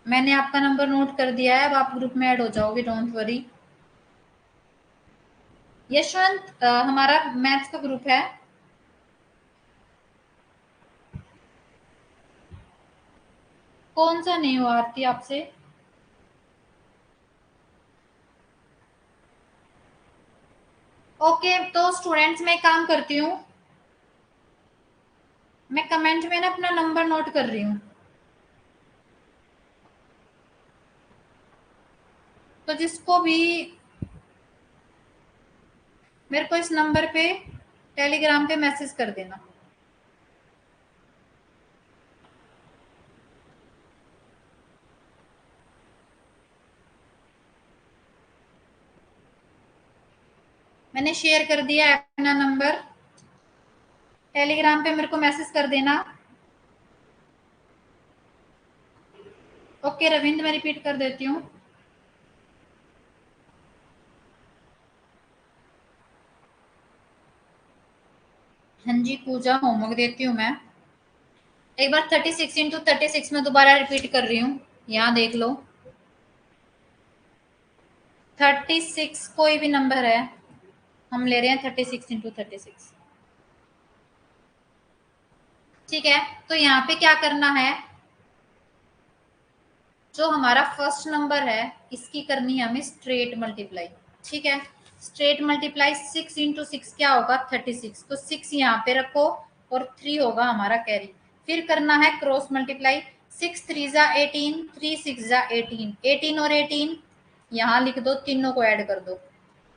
मैंने आपका नंबर नोट कर दिया है, अब आप ग्रुप में ऐड हो जाओगे, डोंट वरी। यशवंत हमारा मैथ्स का ग्रुप है। कौन सा नहीं हुआ आरती आपसे? ओके, तो स्टूडेंट्स मैं काम करती हूँ, मैं कमेंट में ना अपना नंबर नोट कर रही हूँ, तो जिसको भी मेरे को इस नंबर पे टेलीग्राम पे मैसेज कर देना। मैंने शेयर कर दिया है अपना नंबर, टेलीग्राम पे मेरे को मैसेज कर देना। ओके रविंद्र, मैं रिपीट कर देती हूँ। हाँ जी पूजा, होमवर्क देती हूँ मैं। एक बार 36 × 36 में दोबारा रिपीट कर रही हूँ, यहाँ देख लो। 36 कोई भी नंबर है, हम ले रहे हैं 36 × 36। ठीक है, तो यहाँ पे क्या करना है, जो हमारा फर्स्ट नंबर है इसकी करनी है हमें स्ट्रेट मल्टीप्लाई। ठीक है, स्ट्रेट मल्टीप्लाई 6 × 6 क्या होगा 36, तो 6 यहाँ पे रखो और 3 होगा हमारा कैरी। फिर करना है क्रॉस मल्टीप्लाई, 6 3 ज़ा 18, 3 6 ज़ा 18, 18 और 18 यहाँ लिख दो, तीनों को ऐड कर दो।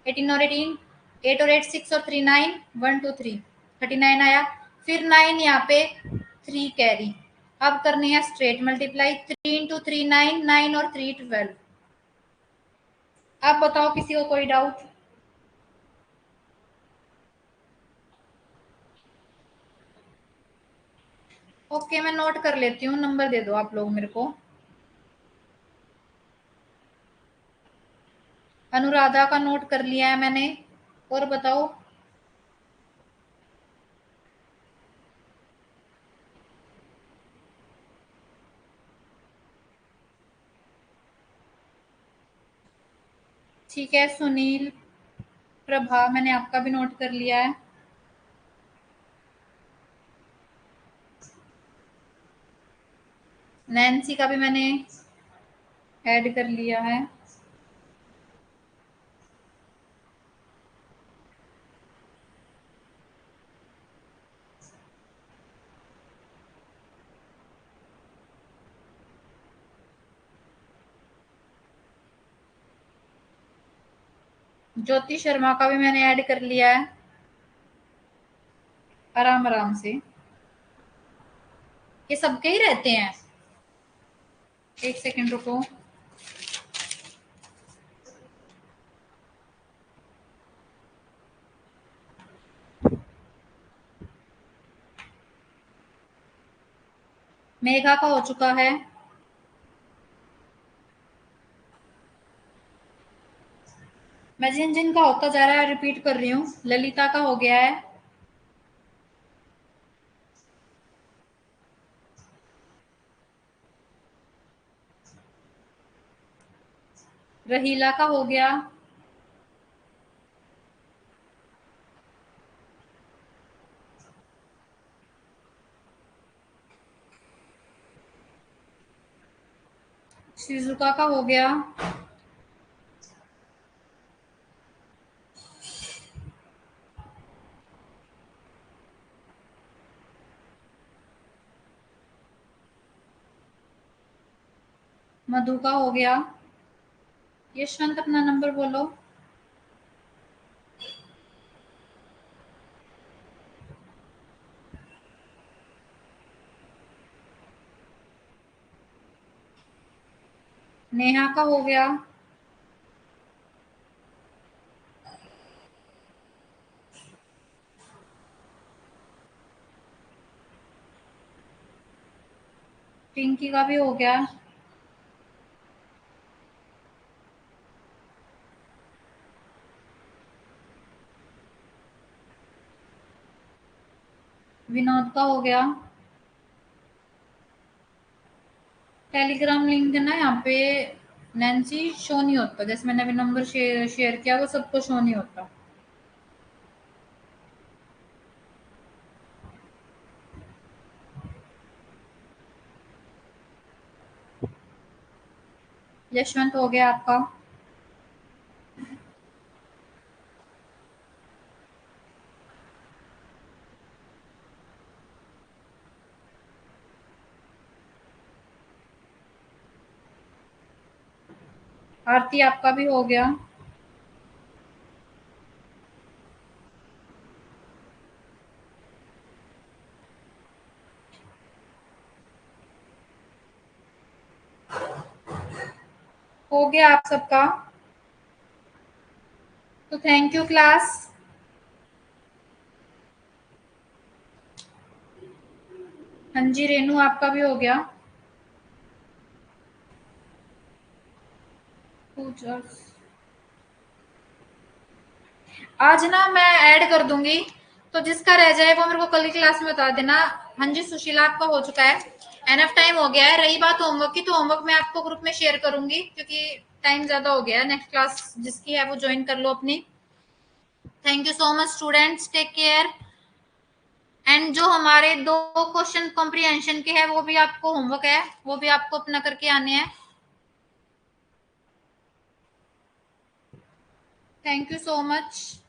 18 और 18, 8 और 8 6 और 3 9, 1 2 3 39 आया। फिर 9 यहाँ पे 3 कैरी। अब करनी है स्ट्रेट मल्टीप्लाई, 3 × 3 9, 9 और 3 12। अब बताओ किसी को कोई डाउट? ओके, मैं नोट कर लेती हूँ, नंबर दे दो आप लोग मेरे को। अनुराधा का नोट कर लिया है मैंने, और बताओ? ठीक है सुनील, प्रभा, मैंने आपका भी नोट कर लिया है। नैन्सी का भी मैंने ऐड कर लिया है। ज्योति शर्मा का भी मैंने ऐड कर लिया है, आराम आराम से। ये सबके ही रहते हैं, एक सेकंड रुको। मेघा का हो चुका है। मैं जिन जिन का होता जा रहा है रिपीट कर रही हूँ। ललिता का हो गया है, रहीला का हो गया, शिजुका का हो गया, मधु का हो गया। यशवंत अपना नंबर बोलो। नेहा का हो गया, पिंकी का भी हो गया, विनोद का हो गया। टेलीग्राम लिंक है ना यहाँ पे नैन्सी, शो नहीं होता। जैसे मैंने अभी नंबर शेयर किया वो सबको शो नहीं होता। यशवंत हो गया आपका। आरती आपका भी हो गया। हो गया आप सबका। तो थैंक यू क्लास। हाँ जी रेनू आपका भी हो गया। आज ना मैं ऐड कर दूंगी, तो जिसका रह जाए वो मेरे को कल की क्लास में बता देना। हाँ जी सुशीला आपका हो चुका है। एनफ टाइम हो गया है। रही बात होमवर्क की, तो होमवर्क मैं आपको ग्रुप में शेयर करूंगी क्योंकि टाइम ज्यादा हो गया है। नेक्स्ट क्लास जिसकी है वो ज्वाइन कर लो अपनी। Thank you so much students, take care. And जो हमारे दो क्वेश्चन कॉम्प्रिहेंशन के हैं वो भी आपको होमवर्क है, वो भी आपको अपना करके आने हैं। Thank you so much.